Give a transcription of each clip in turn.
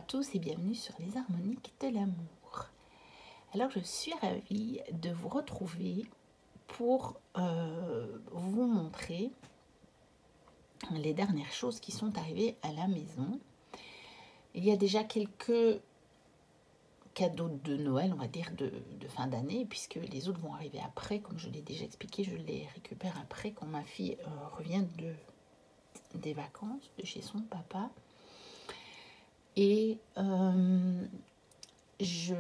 tous et bienvenue sur les harmoniques de l'amour. Alors je suis ravie de vous retrouver pour vous montrer les dernières choses qui sont arrivées à la maison. Il y a déjà quelques cadeaux de Noël, on va dire de fin d'année, puisque les autres vont arriver après, comme je l'ai déjà expliqué, je les récupère après quand ma fille revient des vacances, de chez son papa. Et j'ai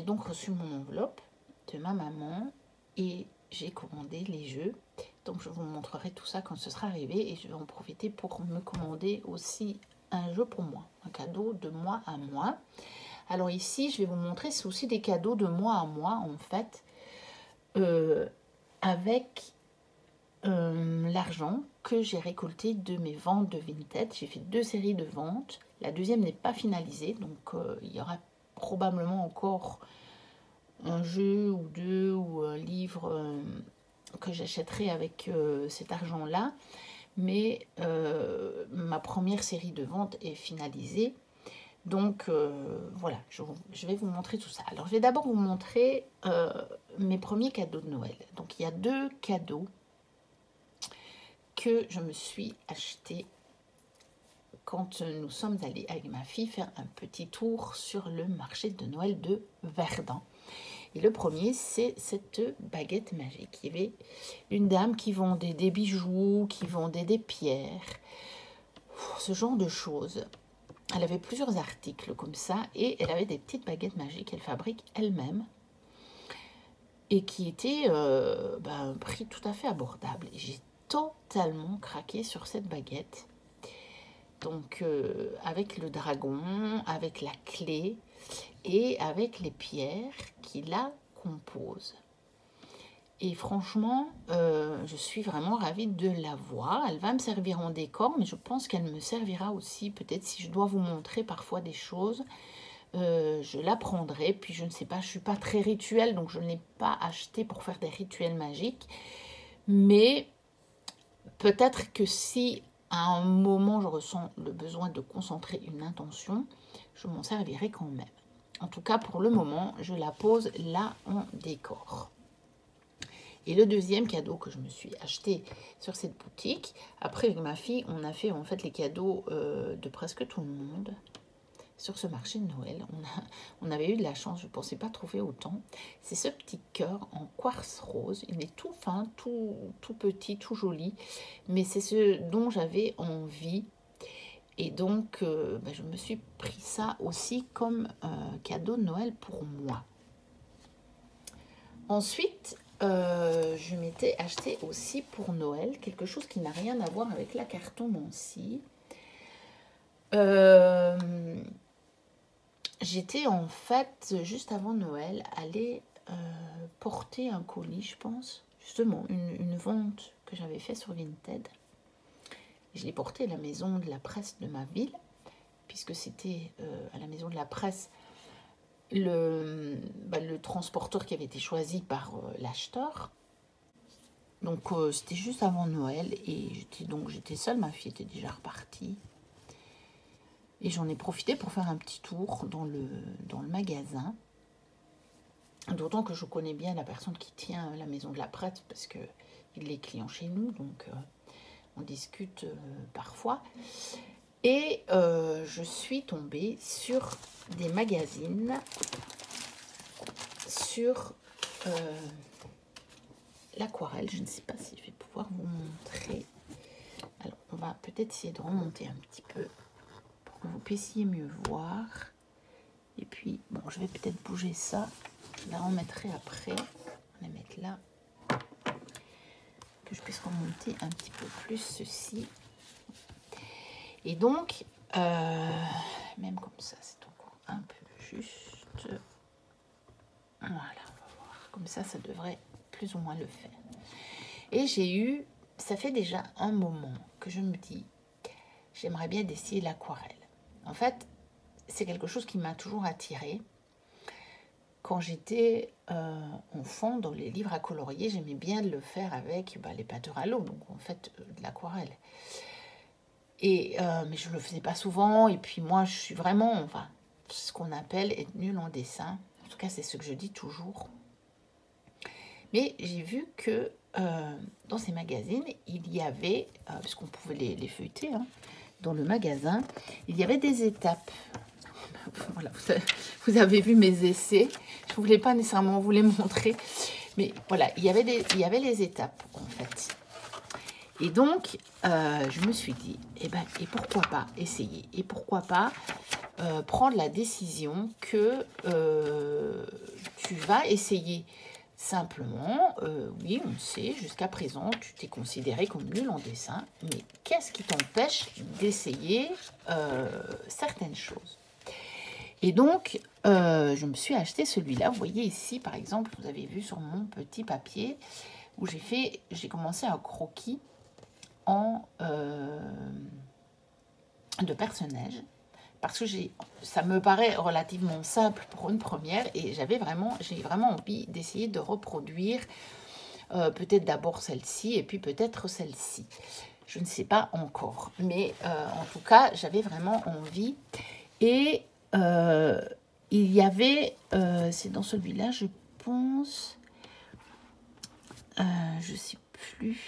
donc reçu mon enveloppe de ma maman et j'ai commandé les jeux. Donc je vous montrerai tout ça quand ce sera arrivé et je vais en profiter pour me commander aussi un jeu pour moi, un cadeau de moi à moi. Alors ici, je vais vous montrer, c'est aussi des cadeaux de moi à moi en fait, avec l'argent que j'ai récolté de mes ventes de Vinted. J'ai fait 2 séries de ventes. La deuxième n'est pas finalisée, donc il y aura probablement encore un jeu ou deux ou un livre que j'achèterai avec cet argent-là. Mais ma première série de ventes est finalisée. Donc voilà, je vais vous montrer tout ça. Alors je vais d'abord vous montrer mes premiers cadeaux de Noël. Donc il y a 2 cadeaux que je me suis acheté quand nous sommes allés avec ma fille faire un petit tour sur le marché de Noël de Verdun. Et le premier, c'est cette baguette magique. Il y avait une dame qui vendait des bijoux, qui vendait des pierres, ce genre de choses. Elle avait plusieurs articles comme ça et elle avait des petites baguettes magiques qu'elle fabrique elle-même et qui étaient à un prix tout à fait abordable. Et j'ai totalement craqué sur cette baguette. Donc avec le dragon, avec la clé et avec les pierres qui la composent. Et franchement, je suis vraiment ravie de la voir. Elle va me servir en décor, mais je pense qu'elle me servira aussi, peut-être si je dois vous montrer parfois des choses, je la prendrai. Puis je ne sais pas, je ne suis pas très rituelle, donc je ne l'ai pas acheté pour faire des rituels magiques. Mais peut-être que si à un moment je ressens le besoin de concentrer une intention, je m'en servirai quand même. En tout cas, pour le moment, je la pose là en décor. Et le deuxième cadeau que je me suis acheté sur cette boutique, après avec ma fille, on a fait en fait les cadeaux de presque tout le monde sur ce marché de Noël. On avait eu de la chance, je ne pensais pas trouver autant. C'est ce petit cœur en quartz rose. Il est tout fin, tout petit, tout joli. Mais c'est ce dont j'avais envie. Et donc, je me suis pris ça aussi comme cadeau de Noël pour moi. Ensuite, je m'étais acheté aussi pour Noël quelque chose qui n'a rien à voir avec la cartomancie. J'étais en fait, juste avant Noël, allée porter un colis, je pense. Justement, une vente que j'avais fait sur Vinted. Je l'ai porté à la maison de la presse de ma ville, puisque c'était à la maison de la presse le transporteur qui avait été choisi par l'acheteur. Donc c'était juste avant Noël et j'étais seule, ma fille était déjà repartie. Et j'en ai profité pour faire un petit tour dans le magasin. D'autant que je connais bien la personne qui tient la maison de la presse parce qu'il est client chez nous, donc on discute parfois. Et je suis tombée sur des magazines sur l'aquarelle. Je ne sais pas si je vais pouvoir vous montrer. Alors, on va peut-être essayer de remonter un petit peu pour que vous puissiez mieux voir. Et puis, bon, je vais peut-être bouger ça. Je la remettrai après. On va la mettre là. Que je puisse remonter un petit peu plus ceci. Et donc, même comme ça, c'est encore un peu juste. Voilà, on va voir. Comme ça devrait plus ou moins le faire. Et j'ai eu, ça fait déjà un moment que je me dis, j'aimerais bien essayer l'aquarelle. En fait, c'est quelque chose qui m'a toujours attirée. Quand j'étais enfant, dans les livres à colorier, j'aimais bien le faire avec les peintures à l'eau, donc en fait de l'aquarelle. Mais je ne le faisais pas souvent. Et puis moi, je suis vraiment, enfin, ce qu'on appelle être nulle en dessin. En tout cas, c'est ce que je dis toujours. Mais j'ai vu que dans ces magazines, il y avait, puisqu'on pouvait les feuilleter, hein, dans le magasin, il y avait des étapes. Voilà, vous avez vu mes essais. Je ne voulais pas nécessairement vous les montrer. Mais voilà, il y avait les étapes, en fait. Et donc, je me suis dit, et pourquoi pas essayer? Et pourquoi pas prendre la décision que tu vas essayer simplement. Oui, on sait, jusqu'à présent, tu t'es considéré comme nul en dessin. Mais qu'est-ce qui t'empêche d'essayer certaines choses? Et donc, je me suis acheté celui-là. Vous voyez ici, par exemple, vous avez vu sur mon petit papier où j'ai commencé un croquis de personnages. Parce que ça me paraît relativement simple pour une première. Et j'ai vraiment envie d'essayer de reproduire peut-être d'abord celle-ci et puis peut-être celle-ci. Je ne sais pas encore. Mais en tout cas, j'avais vraiment envie. Et il y avait, c'est dans celui-là, je pense, je ne sais plus.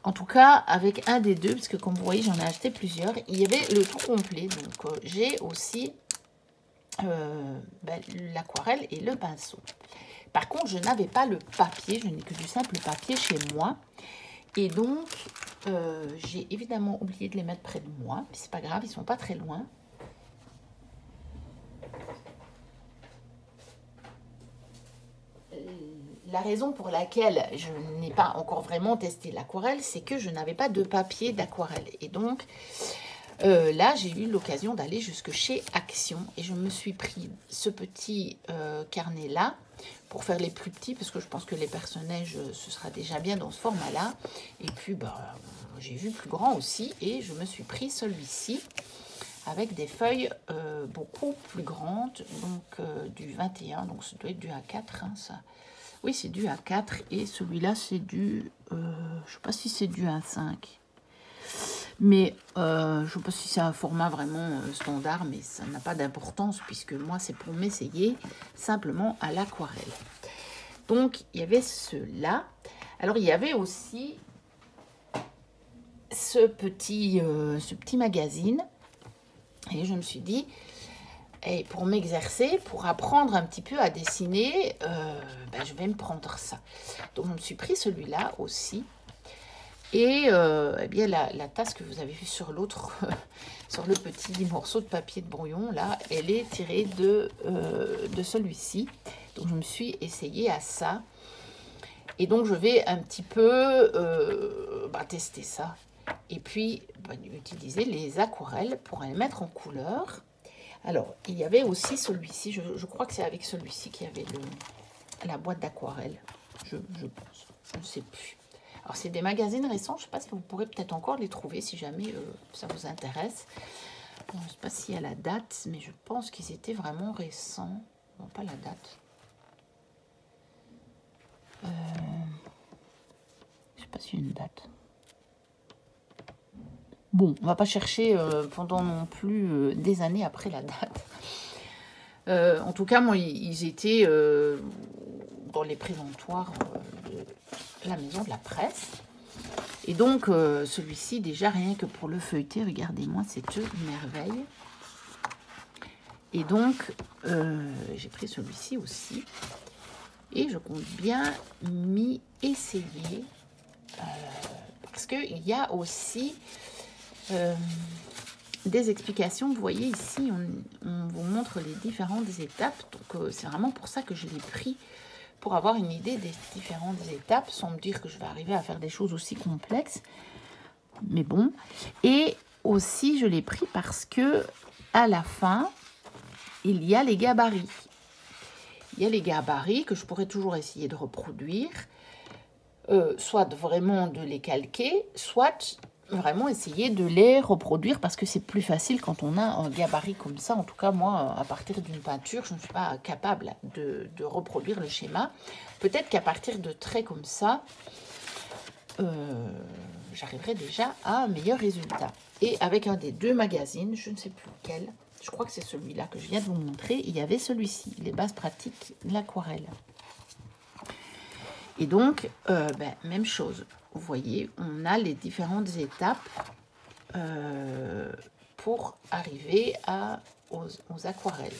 En tout cas, avec un des deux, parce que comme vous voyez, j'en ai acheté plusieurs. Il y avait le tout complet. Donc, j'ai aussi l'aquarelle et le pinceau. Par contre, je n'avais pas le papier. Je n'ai que du simple papier chez moi. Et donc, j'ai évidemment oublié de les mettre près de moi. C'est pas grave, ils sont pas très loin. La raison pour laquelle je n'ai pas encore vraiment testé l'aquarelle, c'est que je n'avais pas de papier d'aquarelle. Et donc, là, j'ai eu l'occasion d'aller jusque chez Action. Et je me suis pris ce petit carnet-là pour faire les plus petits, parce que je pense que les personnages, ce sera déjà bien dans ce format-là. Et puis, j'ai vu plus grand aussi. Et je me suis pris celui-ci avec des feuilles beaucoup plus grandes, donc du 21, donc ça doit être du A4, hein, ça. Oui, c'est du A4 et celui-là, c'est du... je ne sais pas si c'est du A5. Mais je ne sais pas si c'est un format vraiment standard, mais ça n'a pas d'importance puisque moi, c'est pour m'essayer simplement à l'aquarelle. Donc, il y avait ceux-là. Alors, il y avait aussi ce petit magazine. Et je me suis dit... Et pour m'exercer, pour apprendre un petit peu à dessiner, je vais me prendre ça. Donc, je me suis pris celui-là aussi. Et eh bien, la tasse que vous avez vue sur l'autre, sur le petit morceau de papier de brouillon, là, elle est tirée de celui-ci. Donc, je me suis essayée à ça. Et donc, je vais un petit peu tester ça. Et puis, utiliser les aquarelles pour les mettre en couleur. Alors, il y avait aussi celui-ci, je crois que c'est avec celui-ci qu'il y avait la boîte d'aquarelle, je pense, je ne sais plus. Alors, c'est des magazines récents, je ne sais pas si vous pourrez peut-être encore les trouver si jamais ça vous intéresse. Bon, je ne sais pas s'il y a la date, mais je pense qu'ils étaient vraiment récents. Non, pas la date. Je ne sais pas s'il y a une date. Bon, on va pas chercher pendant non plus des années après la date. En tout cas, moi, ils étaient dans les présentoirs de la maison de la presse. Et donc, celui-ci, déjà, rien que pour le feuilleter, regardez-moi, c'est une merveille. Et donc, j'ai pris celui-ci aussi. Et je compte bien m'y essayer. Parce qu'il y a aussi... des explications. Vous voyez ici, on vous montre les différentes étapes. Donc, c'est vraiment pour ça que je l'ai pris, pour avoir une idée des différentes étapes, sans me dire que je vais arriver à faire des choses aussi complexes. Mais bon. Et aussi, je l'ai pris parce que à la fin, il y a les gabarits. Il y a les gabarits que je pourrais toujours essayer de reproduire, soit vraiment de les calquer, soit... vraiment essayer de les reproduire parce que c'est plus facile quand on a un gabarit comme ça. En tout cas, moi, à partir d'une peinture, je ne suis pas capable de reproduire le schéma. Peut-être qu'à partir de traits comme ça, j'arriverai déjà à un meilleur résultat. Et avec un des deux magazines, je ne sais plus lequel, je crois que c'est celui-là que je viens de vous montrer, il y avait celui-ci, les bases pratiques de l'aquarelle. Et donc, même chose, vous voyez, on a les différentes étapes pour arriver aux aquarelles.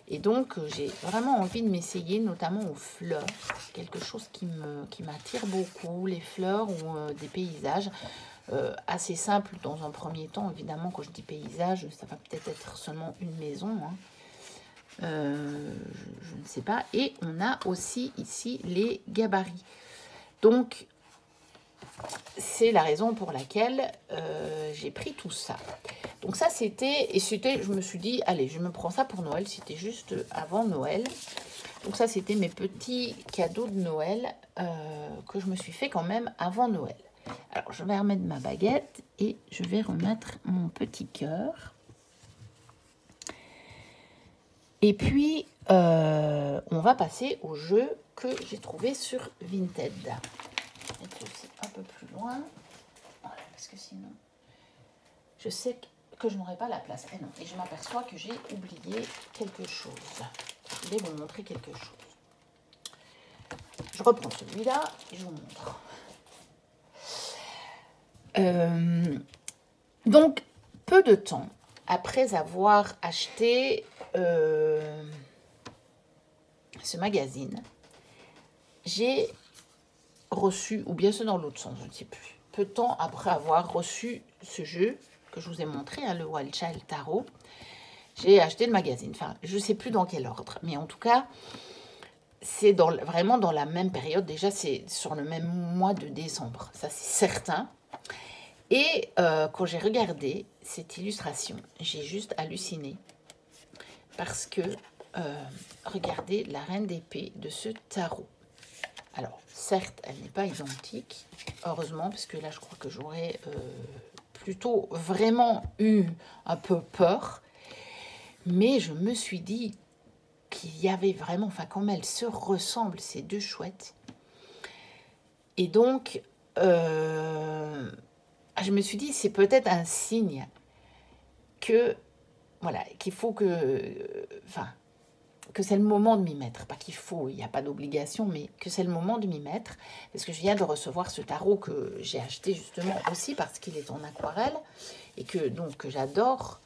Et donc, j'ai vraiment envie de m'essayer, notamment aux fleurs. Quelque chose qui m'attire beaucoup, les fleurs ou des paysages. Assez simple dans un premier temps, évidemment, quand je dis paysage, ça va peut-être être seulement une maison. Hein. Je ne sais pas. Et on a aussi ici les gabarits. Donc, c'est la raison pour laquelle j'ai pris tout ça. Donc ça, je me suis dit, allez, je me prends ça pour Noël. C'était juste avant Noël. Donc ça, c'était mes petits cadeaux de Noël que je me suis fait quand même avant Noël. Alors, je vais remettre ma baguette et je vais remettre mon petit cœur. Et puis, on va passer au jeu que j'ai trouvé sur Vinted. Je vais mettre ceci un peu plus loin. Voilà, parce que sinon, je sais que je n'aurai pas la place. Et non, et je m'aperçois que j'ai oublié quelque chose. Je vais vous montrer quelque chose. Je reprends celui-là et je vous montre. Donc, peu de temps après avoir acheté ce magazine, j'ai reçu, ou bien c'est dans l'autre sens, je ne sais plus, peu de temps après avoir reçu ce jeu que je vous ai montré, hein, le Wild Child Tarot, j'ai acheté le magazine. Enfin, je ne sais plus dans quel ordre, mais en tout cas, c'est vraiment dans la même période. Déjà, c'est sur le même mois de décembre, ça c'est certain. Et quand j'ai regardé cette illustration, j'ai juste halluciné. Parce que, regardez la reine d'épée de ce tarot. Alors, certes, elle n'est pas identique, heureusement, parce que là, je crois que j'aurais plutôt vraiment eu un peu peur. Mais je me suis dit qu'il y avait vraiment, enfin, comme elles se ressemblent, ces deux chouettes. Et donc, je me suis dit, c'est peut-être un signe que, voilà, qu'il faut que, que c'est le moment de m'y mettre. Pas qu'il faut, il n'y a pas d'obligation, mais que c'est le moment de m'y mettre. Parce que je viens de recevoir ce tarot que j'ai acheté justement aussi parce qu'il est en aquarelle et que donc j'adore.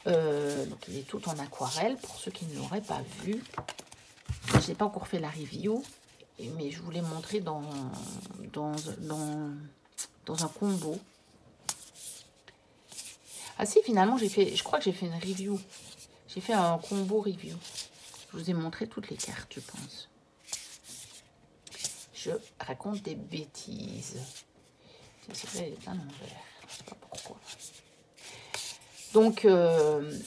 Donc il est tout en aquarelle pour ceux qui ne l'auraient pas vu. Je n'ai pas encore fait la review, mais je vous l'ai montré dans un combo. Ah si, finalement, je crois que j'ai fait une review. J'ai fait un combo review. Je vous ai montré toutes les cartes, je pense. Je raconte des bêtises. C'est vrai, elle est à l'envers. Je ne sais pas pourquoi. Donc,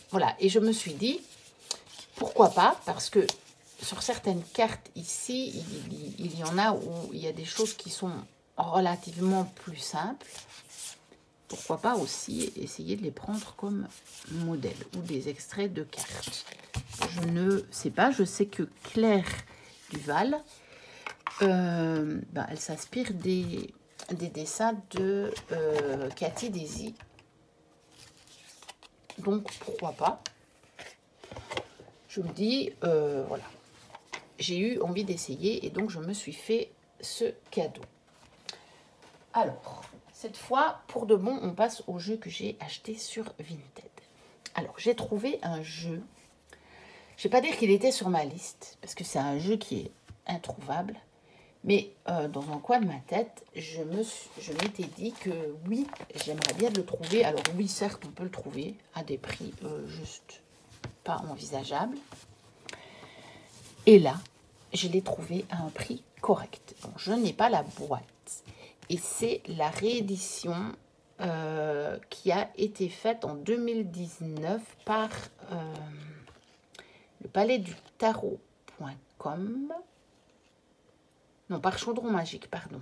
voilà. Et je me suis dit, pourquoi pas? Parce que sur certaines cartes ici, il y en a où il y a des choses qui sont relativement plus simples. Pourquoi pas aussi essayer de les prendre comme modèle ou des extraits de cartes. Je ne sais pas, je sais que Claire Duval, elle s'inspire des dessins de Cathy Daisy. Donc, pourquoi pas? Je me dis, voilà, j'ai eu envie d'essayer et donc je me suis fait ce cadeau. Alors, cette fois, pour de bon, on passe au jeu que j'ai acheté sur Vinted. Alors, j'ai trouvé un jeu. Je ne vais pas dire qu'il était sur ma liste, parce que c'est un jeu qui est introuvable. Mais dans un coin de ma tête, je m'étais dit que oui, j'aimerais bien le trouver. Alors oui, certes, on peut le trouver à des prix juste pas envisageables. Et là, je l'ai trouvé à un prix correct. Bon, je n'ai pas la boîte. Et c'est la réédition qui a été faite en 2019 par le palais du tarot.com. Non, par Chaudron Magique, pardon.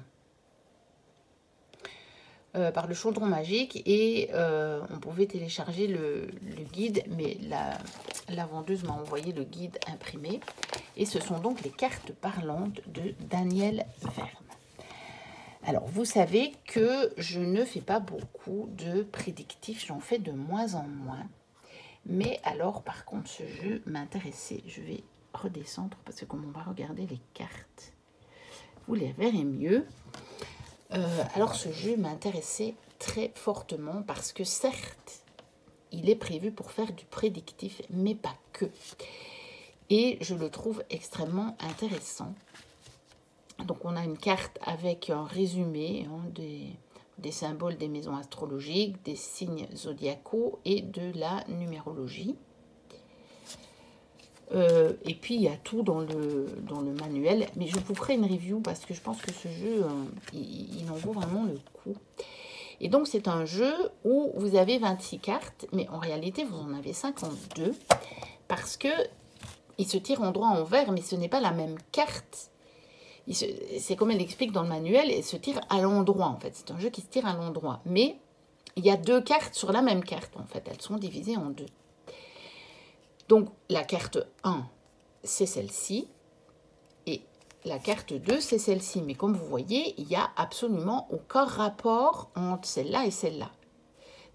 Par le Chaudron Magique. Et on pouvait télécharger le guide, mais la vendeuse m'a envoyé le guide imprimé. Et ce sont donc les cartes parlantes de Daniel Verne. Alors, vous savez que je ne fais pas beaucoup de prédictifs, j'en fais de moins en moins. Mais alors, par contre, ce jeu m'intéressait. Je vais redescendre parce que comme on va regarder les cartes, vous les verrez mieux. Alors, ce jeu m'intéressait très fortement parce que certes, il est prévu pour faire du prédictif, mais pas que. Et je le trouve extrêmement intéressant. Donc, on a une carte avec un résumé des symboles des maisons astrologiques, des signes zodiacaux et de la numérologie. Et puis, il y a tout dans le manuel. Mais je vous ferai une review parce que je pense que ce jeu, il en vaut vraiment le coup. Et donc, c'est un jeu où vous avez 26 cartes, mais en réalité, vous en avez 52 parce que il se tire endroit envers, mais ce n'est pas la même carte. C'est comme elle explique dans le manuel, elle se tire à l'endroit, en fait. C'est un jeu qui se tire à l'endroit. Mais il y a 2 cartes sur la même carte, en fait. Elles sont divisées en 2. Donc, la carte 1, c'est celle-ci. Et la carte 2, c'est celle-ci. Mais comme vous voyez, il n'y a absolument aucun rapport entre celle-là et celle-là.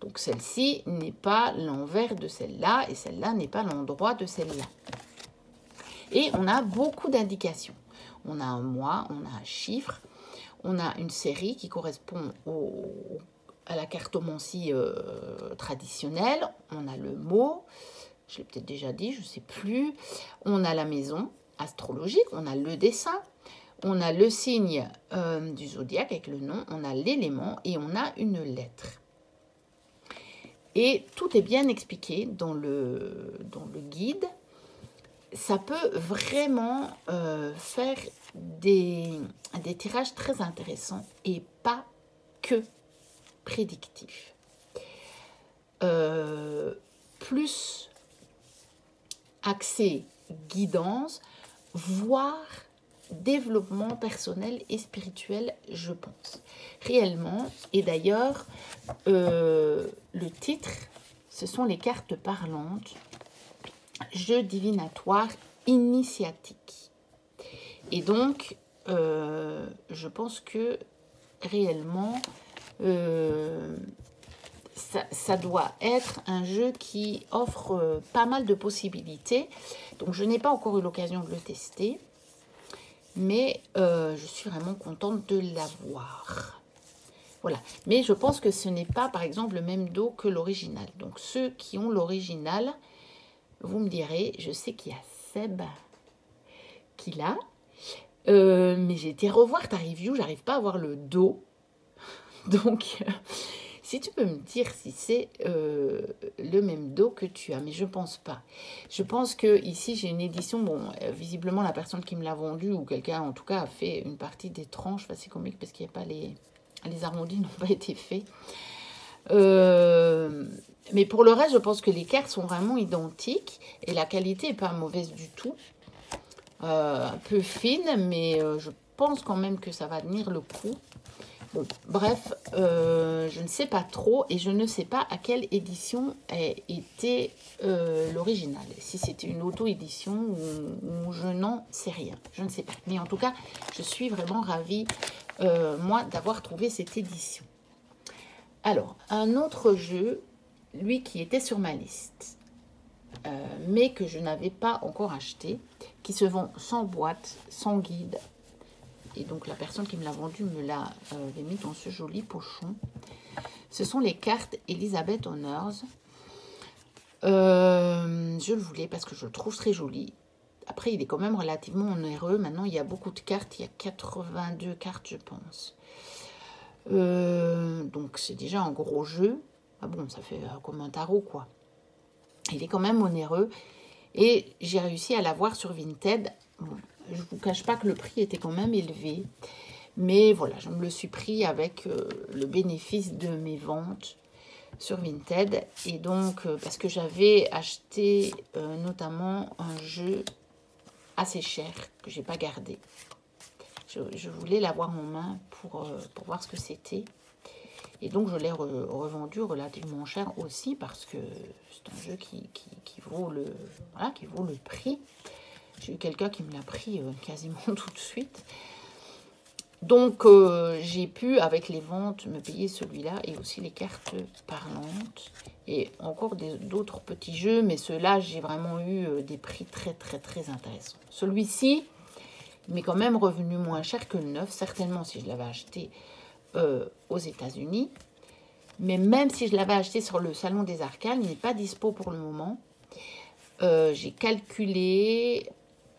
Donc, celle-ci n'est pas l'envers de celle-là et celle-là n'est pas l'endroit de celle-là. Et on a beaucoup d'indications. On a un mois, on a un chiffre, on a une série qui correspond à la cartomancie traditionnelle. On a le mot, je l'ai peut-être déjà dit, je ne sais plus. On a la maison astrologique, on a le dessin, on a le signe du zodiaque avec le nom, on a l'élément et on a une lettre. Et tout est bien expliqué dans le guide. Ça peut vraiment faire des tirages très intéressants et pas que prédictifs. Plus axé guidance, voire développement personnel et spirituel, je pense. Réellement, et d'ailleurs, le titre, ce sont les cartes parlantes. Jeu divinatoire initiatique. Et donc, je pense que réellement, ça doit être un jeu qui offre pas mal de possibilités. Donc, je n'ai pas encore eu l'occasion de le tester, mais je suis vraiment contente de l'avoir. Voilà. Mais je pense que ce n'est pas, par exemple, le même dos que l'original. Donc, ceux qui ont l'original, vous me direz, je sais qu'il y a Seb qui l'a, mais j'ai été revoir ta review, j'arrive pas à voir le dos. Donc, si tu peux me dire si c'est le même dos que tu as, mais je pense pas. Je pense que ici j'ai une édition, bon, visiblement la personne qui me l'a vendu, ou quelqu'un en tout cas a fait une partie des tranches, enfin, c'est comique parce qu'il n'y a pas les arrondis n'ont pas été faits. Mais pour le reste, je pense que les cartes sont vraiment identiques et la qualité n'est pas mauvaise du tout. Un peu fine, mais je pense quand même que ça va tenir le coup. Bon, bref, je ne sais pas trop et je ne sais pas à quelle édition était l'original. Si c'était une auto-édition ou je n'en sais rien. Je ne sais pas. Mais en tout cas, je suis vraiment ravie, moi, d'avoir trouvé cette édition. Alors, un autre jeu, lui qui était sur ma liste, mais que je n'avais pas encore acheté, qui se vend sans boîte, sans guide. Et donc, la personne qui me l'a vendu me l'a mis dans ce joli pochon. Ce sont les cartes Elizabeth Honors. Je le voulais parce que je le trouve très joli. Après, il est quand même relativement onéreux. Maintenant, il y a beaucoup de cartes. Il y a 82 cartes, je pense. Donc c'est déjà un gros jeu. Ah bon, ça fait comme un tarot, quoi. Il est quand même onéreux. Et j'ai réussi à l'avoir sur Vinted. Bon, je ne vous cache pas que le prix était quand même élevé. Mais voilà, je me le suis pris avec le bénéfice de mes ventes sur Vinted. Et donc, parce que j'avais acheté notamment un jeu assez cher que je n'ai pas gardé. Je voulais l'avoir en main pour voir ce que c'était. Et donc, je l'ai revendu relativement cher aussi parce que c'est un jeu qui vaut qui vaut le prix. J'ai eu quelqu'un qui me l'a pris quasiment tout de suite. Donc, j'ai pu, avec les ventes, me payer celui-là et aussi les cartes parlantes. Et encore d'autres petits jeux, mais ceux-là, j'ai vraiment eu des prix très, très, très intéressants. Celui-ci m'est quand même revenu moins cher que le neuf, certainement si je l'avais acheté aux États-Unis. Mais même si je l'avais acheté sur le Salon des Arcanes, il n'est pas dispo pour le moment. J'ai calculé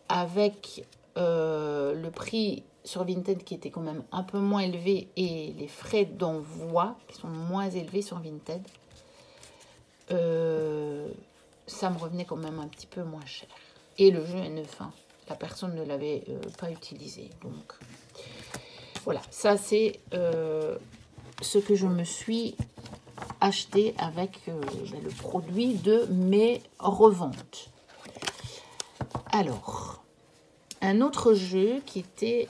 avec le prix sur Vinted qui était quand même un peu moins élevé et les frais d'envoi qui sont moins élevés sur Vinted, ça me revenait quand même un petit peu moins cher. Et le jeu est neuf, hein. La personne ne l'avait pas utilisé. Donc voilà, ça c'est ce que je me suis acheté avec le produit de mes reventes. Alors, un autre jeu qui était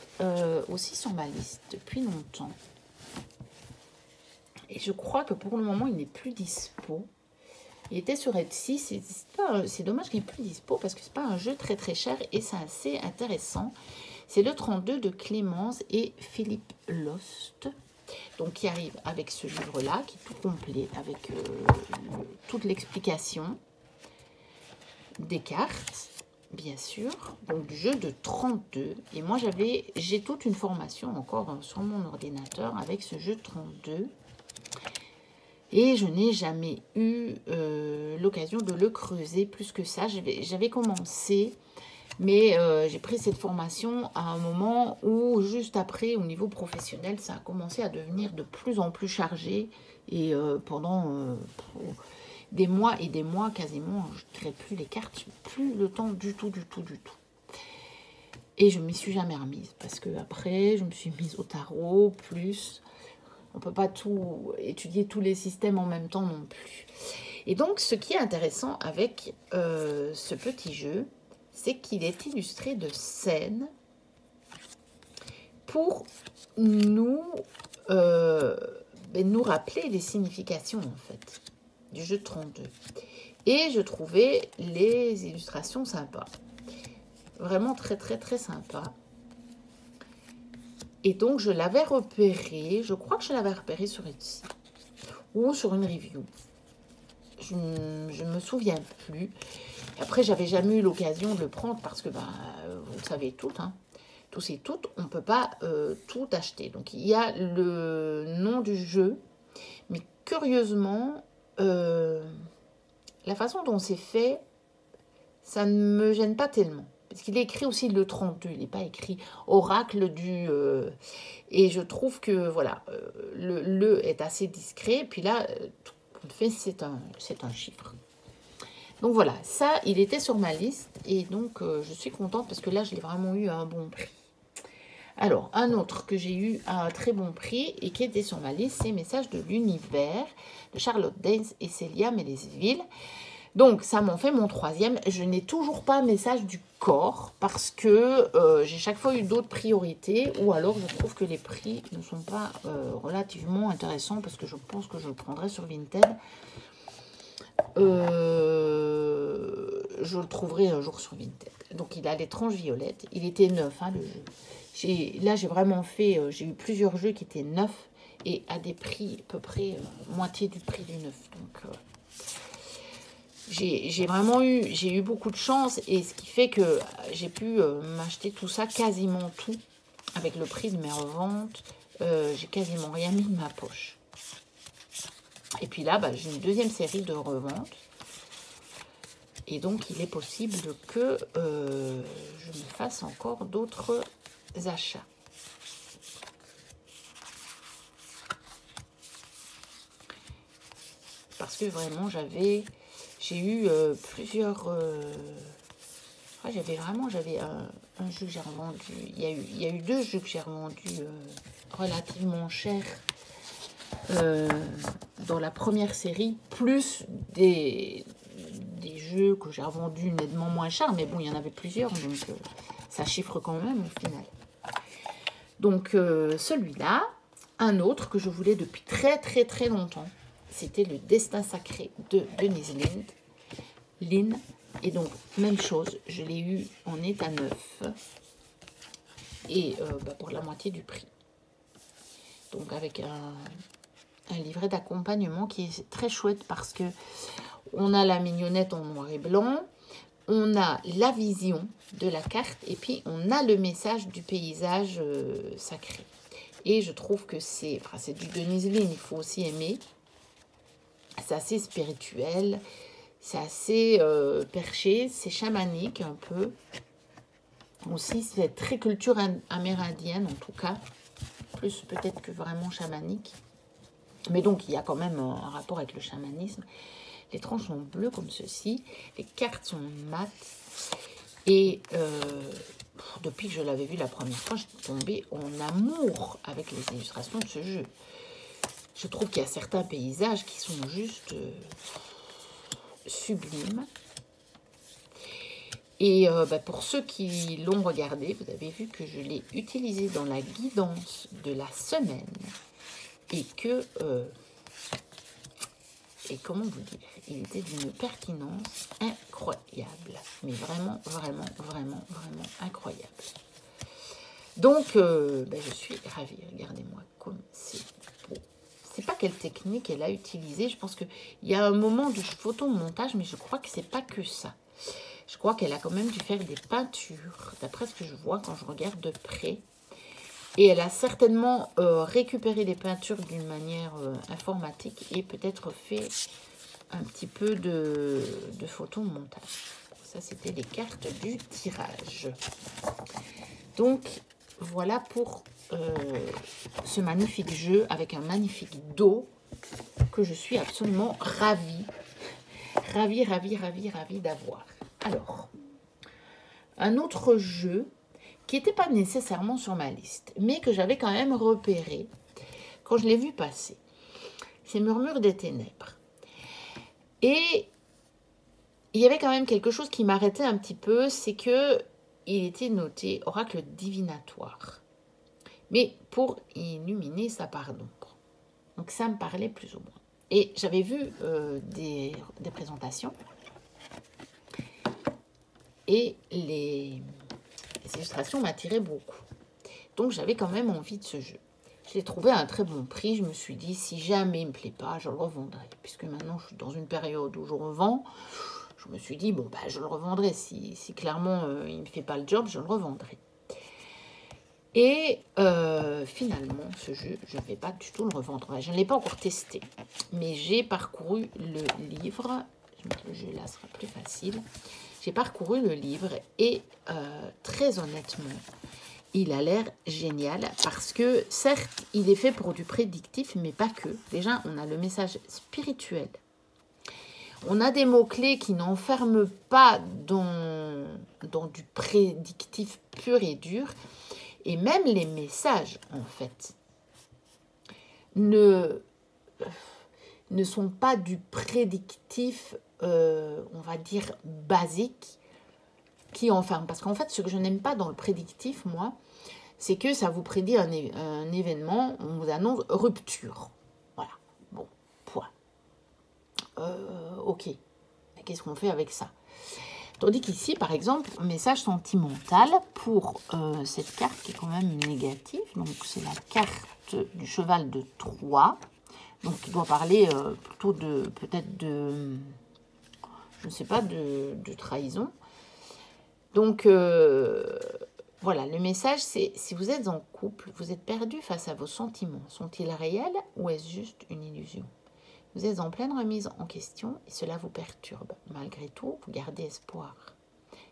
aussi sur ma liste depuis longtemps. Et je crois que pour le moment, il n'est plus dispo. Il était sur Etsy. C'est dommage qu'il n'est plus dispo parce que c'est pas un jeu très très cher et c'est assez intéressant. C'est le 32 de Clémence et Philippe Lost. Donc, qui arrive avec ce livre-là, qui est tout complet, avec toute l'explication des cartes. Bien sûr, donc du jeu de 32. Et moi, j'ai toute une formation encore sur mon ordinateur avec ce jeu de 32. Et je n'ai jamais eu l'occasion de le creuser plus que ça. J'avais commencé, mais j'ai pris cette formation à un moment où, juste après, au niveau professionnel, ça a commencé à devenir de plus en plus chargé. Et pendant... des mois et des mois, quasiment, je ne tirais plus les cartes, plus le temps du tout. Et je ne m'y suis jamais remise, parce que après, je me suis mise au tarot, plus, on ne peut pas tout étudier tous les systèmes en même temps non plus. Et donc, ce qui est intéressant avec ce petit jeu, c'est qu'il est illustré de scènes pour nous rappeler les significations, en fait, du jeu de 32. Et je trouvais les illustrations sympas. Vraiment très, très, très sympa. Et donc, je l'avais repéré. Je crois que je l'avais repéré sur Etsy. Ou sur une review. Je ne me souviens plus. Après, j'avais jamais eu l'occasion de le prendre parce que, vous le savez toutes, hein, tous et toutes, on ne peut pas tout acheter. Donc, il y a le nom du jeu. Mais curieusement... la façon dont c'est fait, ça ne me gêne pas tellement. Parce qu'il est écrit aussi le 32, il n'est pas écrit oracle du... et je trouve que, voilà, le est assez discret. Puis là, tout fait, c'est un chiffre. Donc voilà, ça, il était sur ma liste. Et donc, je suis contente parce que là, je l'ai vraiment eu à un bon prix. Alors, un autre que j'ai eu à un très bon prix et qui était sur ma liste, c'est Message de l'univers de Charlotte Daines et Célia Mélesville. Donc, ça m'en fait mon troisième. Je n'ai toujours pas Message du corps parce que j'ai chaque fois eu d'autres priorités ou alors je trouve que les prix ne sont pas relativement intéressants parce que je pense que je le prendrai sur Vinted. Je le trouverai un jour sur Vinted. Donc, il a l'étrange violette. Il était neuf, hein, le jeu. Là, j'ai vraiment fait... j'ai eu plusieurs jeux qui étaient neufs et à des prix à peu près moitié du prix du neuf. Donc, j'ai vraiment eu beaucoup de chance et ce qui fait que j'ai pu m'acheter tout ça, quasiment tout, avec le prix de mes reventes. J'ai quasiment rien mis de ma poche. Et puis là, j'ai une deuxième série de reventes. Et donc, il est possible que je me fasse encore d'autres achats. Parce que vraiment, j'ai eu plusieurs... j'avais un jeu que j'ai revendu. Il y a eu deux jeux que j'ai revendus relativement cher dans la première série, plus des jeux que j'ai revendus nettement moins cher, mais bon, il y en avait plusieurs, donc ça chiffre quand même au final. Donc celui-là, un autre que je voulais depuis très très très longtemps, c'était Le Destin Sacré de Denise Linn. Et donc, même chose, je l'ai eu en état neuf et pour la moitié du prix. donc avec un livret d'accompagnement qui est très chouette parce que on a la mignonnette en noir et blanc, on a la vision de la carte et puis on a le message du paysage sacré. Et je trouve que c'est du Denise Linn, il faut aussi aimer. C'est assez spirituel, c'est assez perché, c'est chamanique un peu. Aussi, c'est très culture amérindienne en tout cas, plus peut-être que vraiment chamanique. Mais donc, il y a quand même un rapport avec le chamanisme. Les tranches sont bleues comme ceci, les cartes sont mates. Et depuis que je l'avais vu la première fois, je suis tombée en amour avec les illustrations de ce jeu. Je trouve qu'il y a certains paysages qui sont juste sublimes. Et pour ceux qui l'ont regardé, vous avez vu que je l'ai utilisé dans la guidance de la semaine. Et que, comment vous dire, il était d'une pertinence incroyable. Mais vraiment, vraiment, vraiment, vraiment incroyable. Donc, je suis ravie. Regardez-moi comme c'est beau. Je ne sais pas quelle technique elle a utilisée. Je pense qu'il y a un moment de photomontage, mais je crois que c'est pas que ça. Je crois qu'elle a quand même dû faire des peintures, d'après ce que je vois quand je regarde de près. Et elle a certainement récupéré les peintures d'une manière informatique et peut-être fait un petit peu de photomontage. Ça, c'était les cartes du tirage. Donc, voilà pour ce magnifique jeu avec un magnifique dos que je suis absolument ravie. Ravie d'avoir. Alors, un autre jeu qui n'était pas nécessairement sur ma liste, mais que j'avais quand même repéré quand je l'ai vu passer. C'est Murmure des Ténèbres. Et il y avait quand même quelque chose qui m'arrêtait un petit peu, c'est que il était noté oracle divinatoire, mais pour illuminer sa part d'ombre. Donc ça me parlait plus ou moins. Et j'avais vu des présentations et les illustrations m'attiraient beaucoup. Donc j'avais quand même envie de ce jeu. Je l'ai trouvé à un très bon prix. Je me suis dit, si jamais il ne me plaît pas, je le revendrai. Puisque maintenant, je suis dans une période où je revends. Je me suis dit, bon, je le revendrai. Si clairement, il ne me fait pas le job, je le revendrai. Et finalement, ce jeu, je ne vais pas du tout le revendre. Je ne l'ai pas encore testé. Mais j'ai parcouru le livre. Je vais mettre le jeu là, ce sera plus facile. J'ai parcouru le livre et très honnêtement, il a l'air génial parce que certes, il est fait pour du prédictif, mais pas que. Déjà, on a le message spirituel. On a des mots-clés qui n'enferment pas dans du prédictif pur et dur. Et même les messages, en fait, ne sont pas du prédictif, on va dire, basique, qui enferme. Parce qu'en fait, ce que je n'aime pas dans le prédictif, moi, c'est que ça vous prédit un événement, on vous annonce rupture. Voilà, bon, point. Ok, qu'est-ce qu'on fait avec ça? Tandis qu'ici, par exemple, message sentimental pour cette carte qui est quand même négative. Donc, c'est la carte du cheval de Troie. Donc, qui doit parler plutôt de, peut-être de, je ne sais pas, de trahison. Donc, voilà, le message, c'est si vous êtes en couple, vous êtes perdu face à vos sentiments. Sont-ils réels ou est-ce juste une illusion? Vous êtes en pleine remise en question et cela vous perturbe. Malgré tout, vous gardez espoir.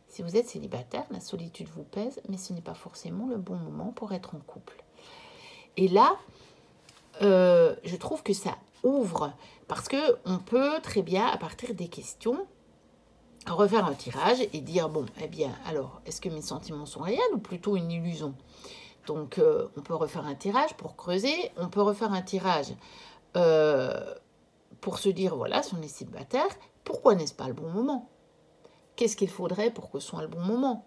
Si vous êtes célibataire, la solitude vous pèse, mais ce n'est pas forcément le bon moment pour être en couple. Et là, je trouve que ça ouvre, parce qu'on peut très bien, à partir des questions, refaire un tirage et dire, bon, eh bien, alors, est-ce que mes sentiments sont réels ou plutôt une illusion? Donc, on peut refaire un tirage pour creuser, on peut refaire un tirage pour se dire, voilà, si on est célibataire, pourquoi n'est-ce pas le bon moment? Qu'est-ce qu'il faudrait pour que ce soit le bon moment?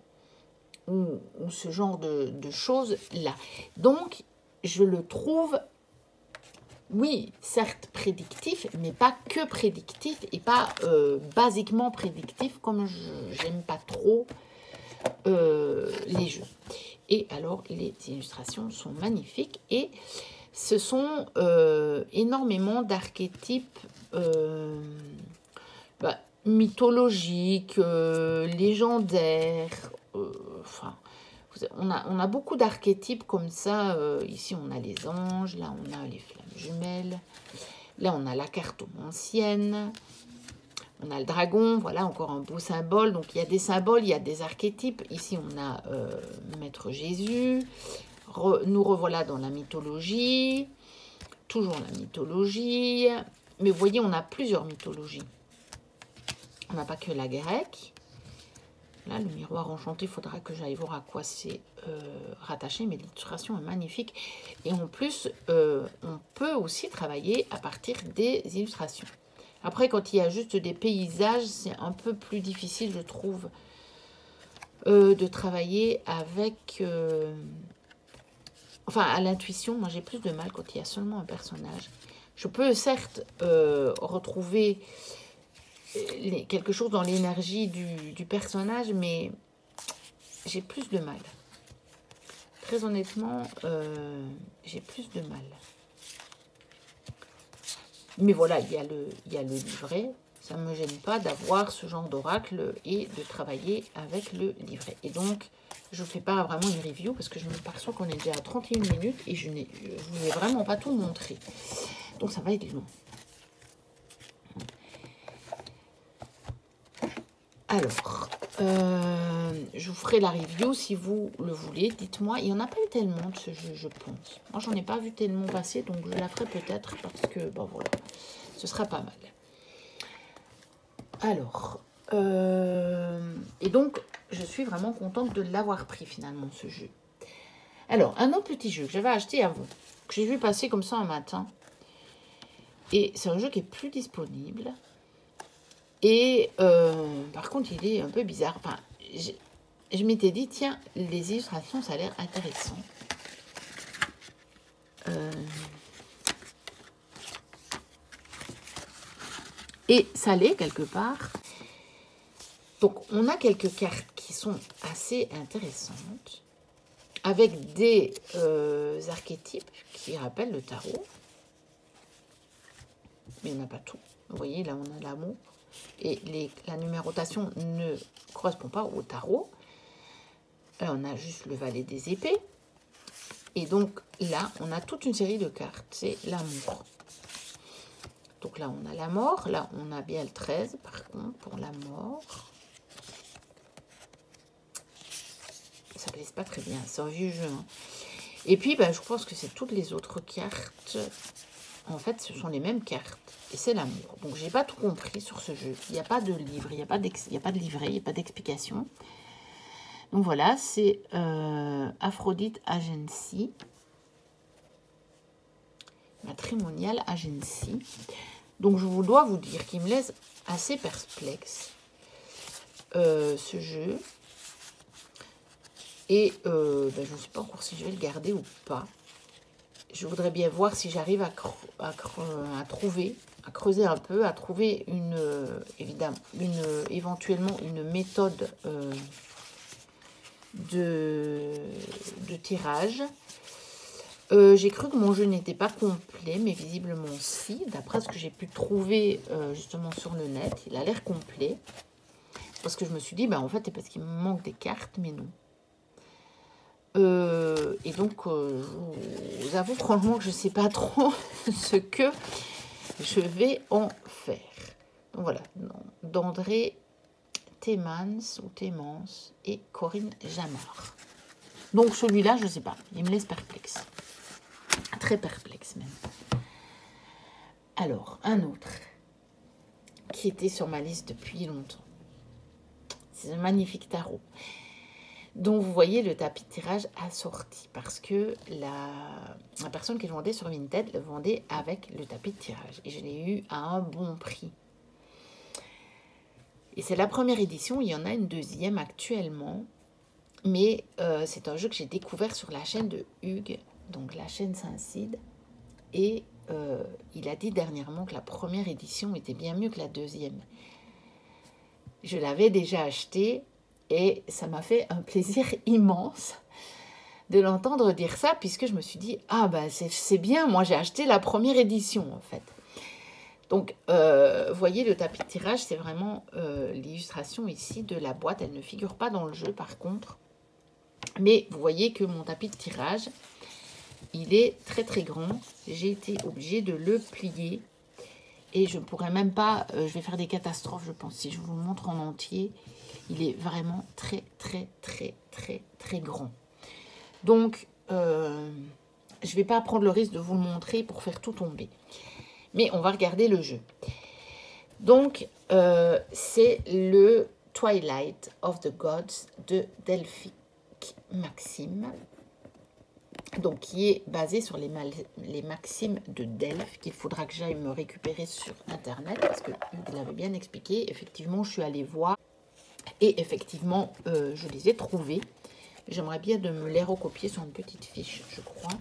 Ou ce genre de choses-là. Donc, je le trouve, oui, certes prédictif, mais pas que prédictif et pas basiquement prédictif, comme j'aime pas trop les jeux. Et alors, les illustrations sont magnifiques et Ce sont énormément d'archétypes mythologiques, légendaires. Enfin, on a beaucoup d'archétypes comme ça. Ici, on a les anges. Là, on a les flammes jumelles. Là, on a la cartomancienne. On a le dragon. Voilà, encore un beau symbole. Donc, il y a des symboles, il y a des archétypes. Ici, on a Maître Jésus. Nous revoilà dans la mythologie. Toujours la mythologie. Mais vous voyez, on a plusieurs mythologies. On n'a pas que la grecque. Là, le miroir enchanté, il faudra que j'aille voir à quoi c'est rattaché. Mais l'illustration est magnifique. Et en plus, on peut aussi travailler à partir des illustrations. Après, quand il y a juste des paysages, c'est un peu plus difficile, je trouve, de travailler avec... Enfin, à l'intuition, moi j'ai plus de mal quand il y a seulement un personnage. Je peux certes retrouver quelque chose dans l'énergie du personnage, mais j'ai plus de mal. Très honnêtement, j'ai plus de mal. Mais voilà, il y a le livret. Ça ne me gêne pas d'avoir ce genre d'oracle et de travailler avec le livret. Et donc, je ne fais pas vraiment une review parce que je me perçois qu'on est déjà à 31 minutes et je ne vous ai vraiment pas tout montré. Donc, ça va être long. Alors, je vous ferai la review si vous le voulez. Dites-moi, il n'y en a pas eu tellement de ce jeu, je pense. Moi, j'en ai pas vu tellement passer, donc je la ferai peut-être parce que, bon voilà, ce sera pas mal. Alors, et donc, je suis vraiment contente de l'avoir pris finalement, ce jeu. Alors, un autre petit jeu que j'avais acheté avant, que j'ai vu passer comme ça un matin. Et c'est un jeu qui est plus disponible. Et par contre, il est un peu bizarre. Enfin, je m'étais dit, tiens, les illustrations, ça a l'air intéressant. Et ça l'est quelque part. Donc, on a quelques cartes qui sont assez intéressantes, avec des archétypes qui rappellent le tarot. Mais on n'a pas tout. Vous voyez, là, on a l'amour. Et la numérotation ne correspond pas au tarot. Là, on a juste le valet des épées. Et donc, là, on a toute une série de cartes. C'est l'amour. Donc là, on a la mort. Là, on a bien le 13, par contre, pour la mort. Ça ne glisse pas très bien. C'est un vieux jeu. Hein. Et puis, ben, je pense que c'est toutes les autres cartes. En fait, ce sont les mêmes cartes. Et c'est l'amour. Donc, j'ai pas tout compris sur ce jeu. Il n'y a pas de livre, il n'y a pas de livret, il n'y a pas d'explication. Donc, voilà, c'est Aphrodite Agency. Matrimonial Agency. Donc, je dois vous dire qu'il me laisse assez perplexe, ce jeu. Et ben, je ne sais pas encore si je vais le garder ou pas. Je voudrais bien voir si j'arrive à creuser un peu, à trouver éventuellement une méthode de tirage. J'ai cru que mon jeu n'était pas complet, mais visiblement si. D'après ce que j'ai pu trouver justement sur le net, il a l'air complet. Parce que je me suis dit, ben, en fait, c'est parce qu'il me manque des cartes, mais non. Et donc, je vous avoue franchement que je ne sais pas trop ce que je vais en faire. Donc voilà, d'André Thémans et Corinne Jamard. Donc celui-là, je ne sais pas, il me laisse perplexe. Très perplexe même. Alors, un autre qui était sur ma liste depuis longtemps. C'est un magnifique tarot. Donc, vous voyez, le tapis de tirage assorti parce que la personne qui le vendait sur Vinted le vendait avec le tapis de tirage. Et je l'ai eu à un bon prix. Et c'est la première édition, il y en a une deuxième actuellement. Mais c'est un jeu que j'ai découvert sur la chaîne de Hugues, donc la chaîne Saint-Cide. Et il a dit dernièrement que la première édition était bien mieux que la deuxième. Je l'avais déjà acheté. Et ça m'a fait un plaisir immense de l'entendre dire ça, puisque je me suis dit, ah bah c'est bien, moi j'ai acheté la première édition en fait. Donc, vous voyez, le tapis de tirage, c'est vraiment l'illustration ici de la boîte. Elle ne figure pas dans le jeu par contre. Mais vous voyez que mon tapis de tirage, il est très très grand. J'ai été obligée de le plier. Et je ne pourrais même pas, je vais faire des catastrophes je pense, si je vous le montre en entier. Il est vraiment très très très très très grand. Donc, je ne vais pas prendre le risque de vous le montrer pour faire tout tomber. Mais on va regarder le jeu. Donc, c'est le Twilight of the Gods de Delphic Maxime. Donc, qui est basé sur les maximes de Delphes, qu'il faudra que j'aille me récupérer sur Internet, parce que Hugues l'avait bien expliqué. Effectivement, je suis allée voir, et effectivement, je les ai trouvés. J'aimerais bien de me les recopier sur une petite fiche, je crois.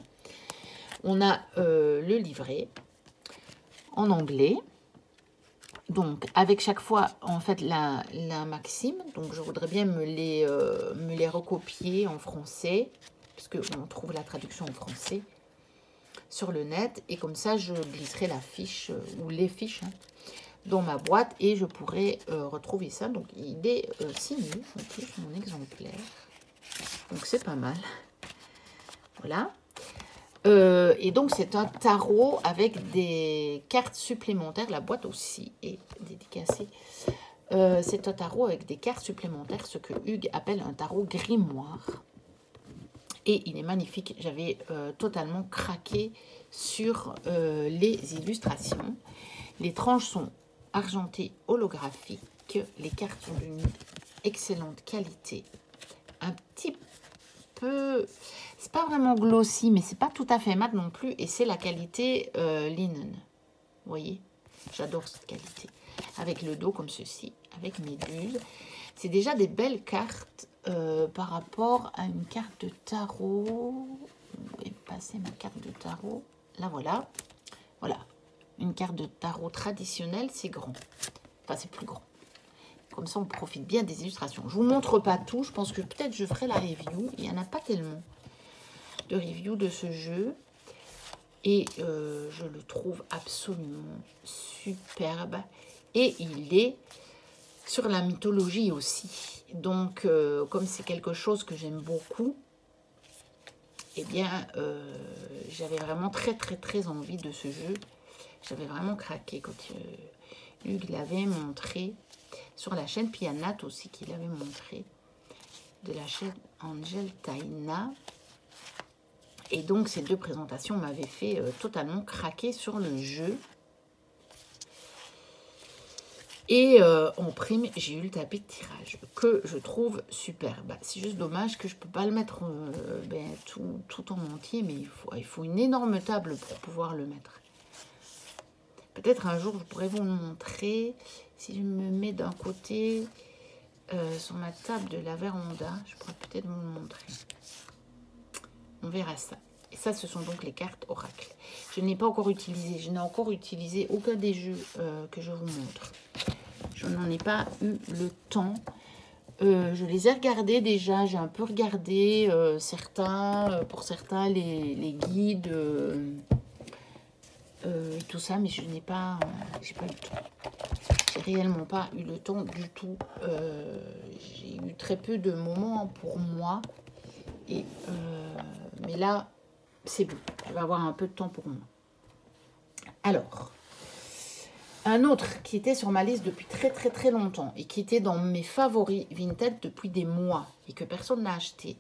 On a le livret en anglais, donc avec chaque fois en fait la maxime. Donc je voudrais bien me les recopier en français, parce qu'on trouve la traduction en français sur le net, et comme ça je glisserai la fiche ou les fiches dans ma boîte et je pourrai retrouver ça. Donc il est signé en plus, mon exemplaire, donc c'est pas mal. Voilà. Et donc c'est un tarot avec des cartes supplémentaires. La boîte aussi est dédicacée. C'est un tarot avec des cartes supplémentaires, ce que Hugues appelle un tarot grimoire. Et il est magnifique. J'avais totalement craqué sur les illustrations. Les tranches sont argentées holographiques. Les cartes sont d'une excellente qualité. Un petit peu... C'est pas vraiment glossy, mais c'est pas tout à fait mat non plus. Et c'est la qualité linen. Vous voyez, j'adore cette qualité. Avec le dos comme ceci, avec Méduse. C'est déjà des belles cartes par rapport à une carte de tarot. Où est passée ma carte de tarot? Là, voilà. Voilà. Une carte de tarot traditionnelle, c'est grand. Enfin, c'est plus grand. Comme ça, on profite bien des illustrations. Je vous montre pas tout. Je pense que peut-être je ferai la review. Il n'y en a pas tellement de review de ce jeu. Et je le trouve absolument superbe. Et il est sur la mythologie aussi. Donc, comme c'est quelque chose que j'aime beaucoup, eh bien, j'avais vraiment très, très, très envie de ce jeu. J'avais vraiment craqué quand Hugues l'avait montré sur la chaîne. Puis il y a Nat aussi qui l'avait montré, de la chaîne Angel Taina. Et donc, ces deux présentations m'avaient fait totalement craquer sur le jeu. Et en prime, j'ai eu le tapis de tirage que je trouve superbe. C'est juste dommage que je ne peux pas le mettre tout en entier, mais il faut une énorme table pour pouvoir le mettre. Peut-être un jour, je pourrais vous le montrer. Si je me mets d'un côté sur ma table de la Véranda, je pourrais peut-être vous le montrer. On verra ça. Et ça, ce sont donc les cartes oracles. Je n'ai pas encore utilisé. Je n'ai encore utilisé aucun des jeux que je vous montre. Je n'en ai pas eu le temps. Je les ai regardés déjà. J'ai un peu regardé certains. Pour certains, les guides et tout ça. Mais je n'ai pas... j'ai pas eu le temps. J'ai réellement pas eu le temps du tout. J'ai eu très peu de moments pour moi. Et... mais là, c'est bon. Je vais avoir un peu de temps pour moi. Alors, un autre qui était sur ma liste depuis très très très longtemps et qui était dans mes favoris Vinted depuis des mois et que personne n'a acheté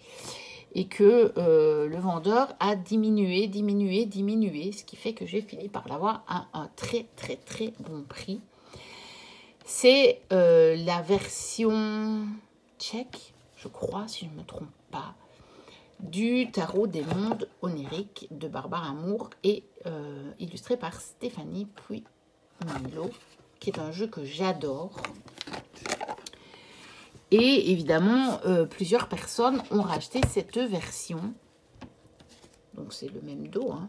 et que le vendeur a diminué, ce qui fait que j'ai fini par l'avoir à un très très très bon prix. C'est la version tchèque, je crois, si je ne me trompe pas, du tarot des mondes oniriques de Barbare Amour et illustré par Stéphanie Puy-Milo, qui est un jeu que j'adore. Et évidemment, plusieurs personnes ont racheté cette version. Donc c'est le même dos, hein.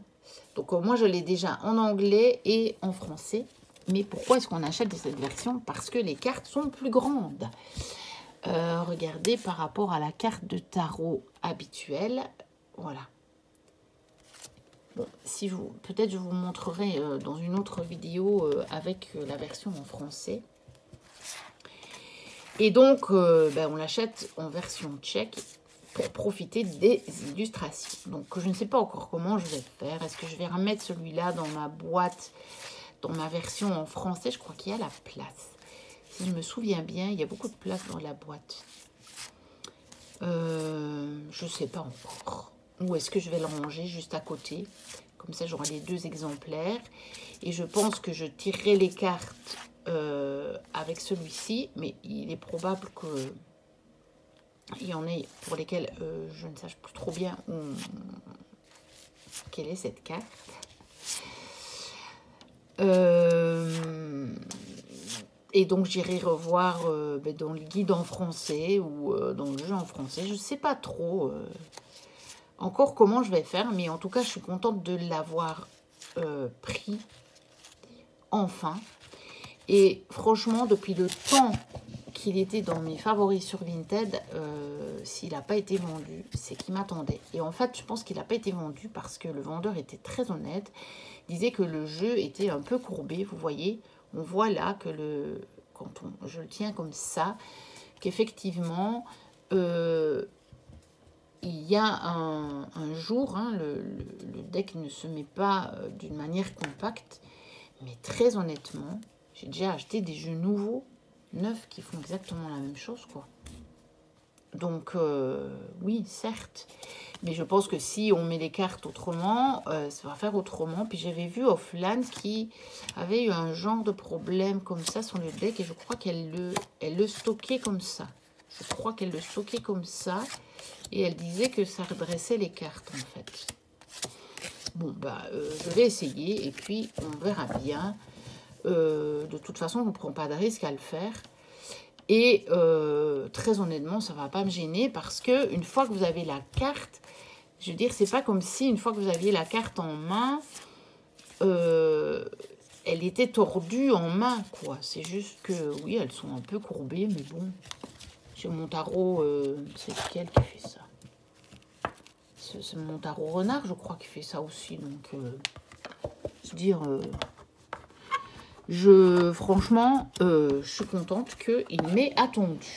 Donc moi je l'ai déjà en anglais et en français. Mais pourquoi est-ce qu'on achète cette version? Parce que les cartes sont plus grandes. Regardez par rapport à la carte de tarot habituelle, Voilà. Bon, si peut-être je vous montrerai dans une autre vidéo avec la version en français. Et donc, on l'achète en version tchèque pour profiter des illustrations. Donc, je ne sais pas encore comment je vais faire. Est-ce que je vais remettre celui-là dans ma boîte, dans ma version en français? Je crois qu'il y a la place. Si je me souviens bien, il y a beaucoup de place dans la boîte. Je ne sais pas encore. Ou est-ce que je vais le ranger juste à côté? Comme ça, j'aurai les deux exemplaires. Et je pense que je tirerai les cartes avec celui-ci. Mais il est probable qu'il y en ait pour lesquels je ne sache plus trop bien quelle est cette carte. Et donc, j'irai revoir dans le guide en français ou dans le jeu en français. Je ne sais pas trop encore comment je vais faire. Mais en tout cas, je suis contente de l'avoir pris enfin. Et franchement, depuis le temps qu'il était dans mes favoris sur Vinted, s'il n'a pas été vendu, c'est qu'il m'attendait. Et en fait, je pense qu'il n'a pas été vendu parce que le vendeur était très honnête. Il disait que le jeu était un peu courbé, vous voyez. On voit là que quand je le tiens comme ça, qu'effectivement, il y a un jour, hein, le deck ne se met pas d'une manière compacte, mais très honnêtement, j'ai déjà acheté des jeux nouveaux, neufs, qui font exactement la même chose, quoi. Donc, oui, certes. Mais je pense que si on met les cartes autrement, ça va faire autrement. Puis j'avais vu Offline qui avait eu un genre de problème comme ça sur le deck. Et je crois qu'elle le stockait comme ça. Je crois qu'elle le stockait comme ça. Et elle disait que ça redressait les cartes, en fait. Bon, je vais essayer. Et puis, on verra bien. De toute façon, on ne prend pas de risque à le faire. Et très honnêtement, ça ne va pas me gêner parce que une fois que vous avez la carte, je veux dire, c'est pas comme si une fois que vous aviez la carte en main, elle était tordue en main, quoi. C'est juste que, oui, elles sont un peu courbées, mais bon. J'ai mon tarot, c'est lequel qui fait ça? C'est mon tarot renard, je crois, qui fait ça aussi. Donc, je veux dire... franchement, je suis contente qu'il m'ait attendu.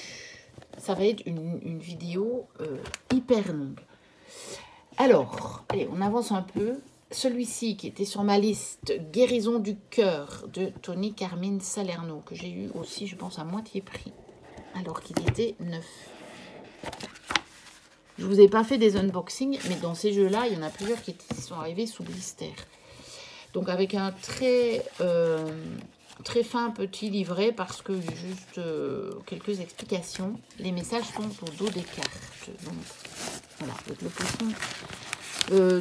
Ça va être une vidéo hyper longue. Alors, allez, on avance un peu. Celui-ci qui était sur ma liste, Guérison du cœur de Tony Carmine Salerno, que j'ai eu aussi, je pense, à moitié prix, alors qu'il était neuf. Je ne vous ai pas fait des unboxings, mais dans ces jeux-là, il y en a plusieurs qui sont arrivés sous blister. Donc avec un très fin petit livret parce que juste quelques explications. Les messages sont au dos des cartes. Donc voilà, avec le poisson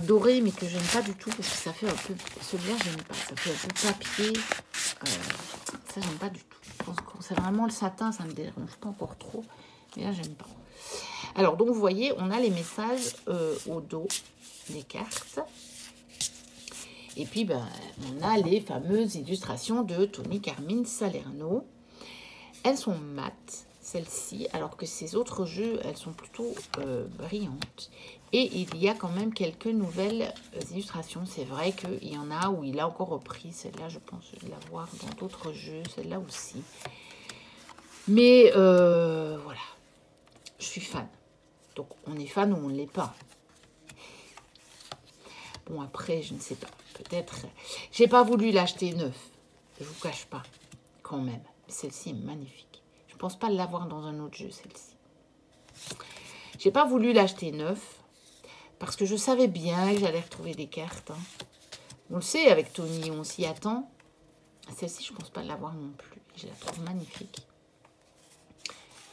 doré mais que j'aime pas du tout parce que ça fait un peu... Celui-là j'aime pas, ça fait un peu papier. Ça j'aime pas du tout. Quand c'est vraiment le satin, ça me dérange pas encore trop. Mais là j'aime pas. Alors donc vous voyez, on a les messages au dos des cartes. Et puis, on a les fameuses illustrations de Tony Carmine Salerno. Elles sont mates, celles-ci, alors que ces autres jeux, elles sont plutôt brillantes. Et il y a quand même quelques nouvelles illustrations. C'est vrai qu'il y en a où il a encore repris. Celle-là, je pense la voir dans d'autres jeux. Celle-là aussi. Mais voilà, je suis fan. Donc, on est fan ou on ne l'est pas. Bon, après, je ne sais pas. Peut-être... J'ai pas voulu l'acheter neuf. Je vous cache pas. Quand même. Celle-ci est magnifique. Je pense pas l'avoir dans un autre jeu, celle-ci. J'ai pas voulu l'acheter neuf. Parce que je savais bien que j'allais retrouver des cartes. Hein. On le sait, avec Tony, on s'y attend. Celle-ci, je pense pas l'avoir non plus. Je la trouve magnifique.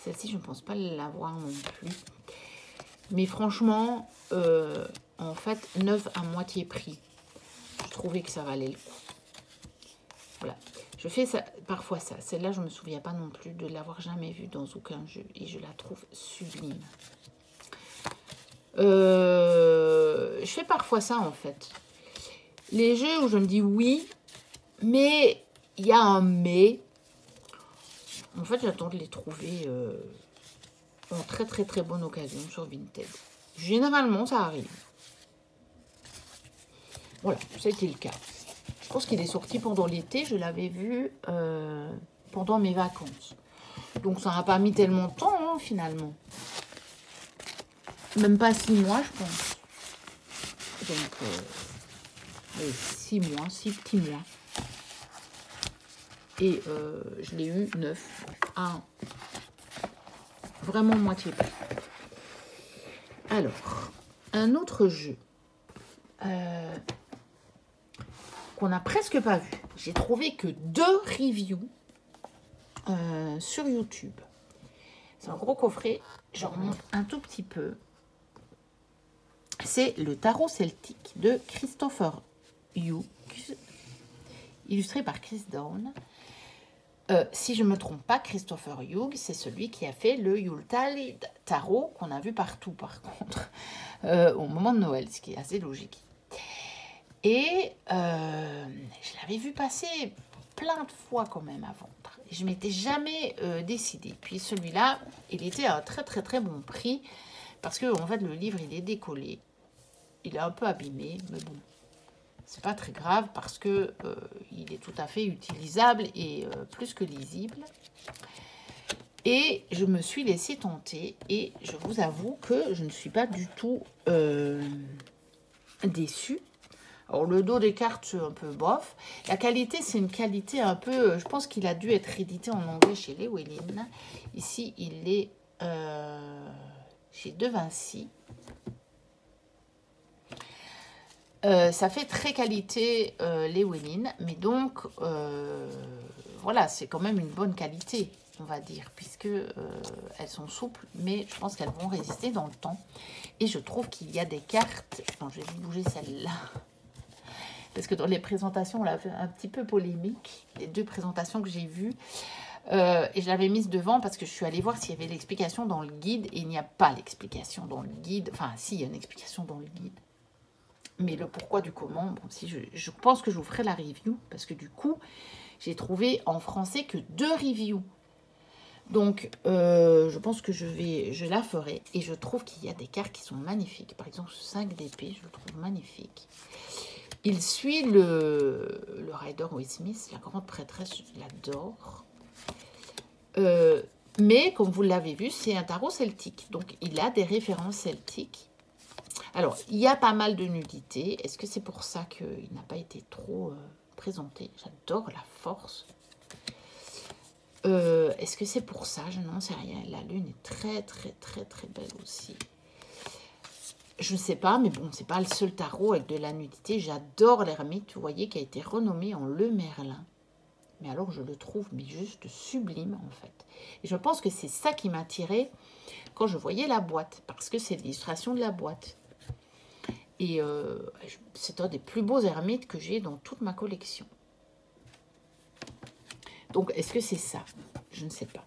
Celle-ci, je ne pense pas l'avoir non plus. Mais franchement... en fait, 9 à moitié prix. Je trouvais que ça valait le coup. Voilà. Je fais ça, parfois ça. Celle-là, je ne me souviens pas non plus de l'avoir jamais vue dans aucun jeu. Et je la trouve sublime. Je fais parfois ça, en fait. Les jeux où je me dis oui, mais il y a un mais. En fait, j'attends de les trouver en très, très, très bonne occasion sur Vinted. Généralement, ça arrive. Voilà, c'était le cas. Je pense qu'il est sorti pendant l'été. Je l'avais vu pendant mes vacances. Donc, ça n'a pas mis tellement de temps, hein, finalement. Même pas 6 mois, je pense. Donc, 6 mois, 6 petits mois. Et je l'ai eu 9. Ah, vraiment moitié prix. Alors, un autre jeu qu'on n'a presque pas vu. J'ai trouvé que 2 reviews sur YouTube. C'est un gros coffret. Je remonte un tout petit peu. C'est le tarot celtique de Christopher Hughes, illustré par Chris Down. Si je ne me trompe pas, Christopher Hughes, c'est celui qui a fait le Yuletide Tarot qu'on a vu partout, par contre, au moment de Noël, ce qui est assez logique. Et je l'avais vu passer plein de fois quand même avant. Je ne m'étais jamais décidée. Puis celui-là, il était à un très très très bon prix, parce que en fait, le livre, il est décollé. Il est un peu abîmé, mais bon. C'est pas très grave parce que il est tout à fait utilisable et plus que lisible. Et je me suis laissée tenter et je vous avoue que je ne suis pas du tout déçue. Alors le dos des cartes c'est un peu bof. La qualité c'est une qualité un peu, je pense qu'il a dû être édité en anglais chez Llewellyn. Ici il est chez De Vinci. Ça fait très qualité Llewellyn, mais donc voilà, c'est quand même une bonne qualité, on va dire, puisque elles sont souples, mais je pense qu'elles vont résister dans le temps. Et je trouve qu'il y a des cartes. Bon, je vais vous bouger celle-là, parce que dans les présentations, on l'a fait un petit peu polémique, les 2 présentations que j'ai vues. Et je l'avais mise devant parce que je suis allée voir s'il y avait l'explication dans le guide, et il n'y a pas l'explication dans le guide. Enfin, si, il y a une explication dans le guide. Mais le pourquoi du comment, bon, si je pense que je vous ferai la review, parce que du coup, j'ai trouvé en français que 2 reviews. Donc, je pense que je la ferai. Et je trouve qu'il y a des cartes qui sont magnifiques. Par exemple, ce 5 d'épée, je le trouve magnifique. Il suit le Rider Waite Smith, la grande prêtresse, je l'adore. Mais, comme vous l'avez vu, c'est un tarot celtique. Donc, il a des références celtiques. Alors, il y a pas mal de nudité. Est-ce que c'est pour ça qu'il n'a pas été trop présenté? J'adore la force. Est-ce que c'est pour ça? Je n'en sais rien. La lune est très, très, très, très belle aussi. Je ne sais pas, mais bon, c'est pas le seul tarot avec de la nudité. J'adore l'ermite, vous voyez, qui a été renommé en Le Merlin. Mais alors, je le trouve mais juste sublime, en fait. Et je pense que c'est ça qui m'a attirée quand je voyais la boîte, parce que c'est l'illustration de la boîte. Et c'est un des plus beaux ermites que j'ai dans toute ma collection. Donc, est-ce que c'est ça? Je ne sais pas.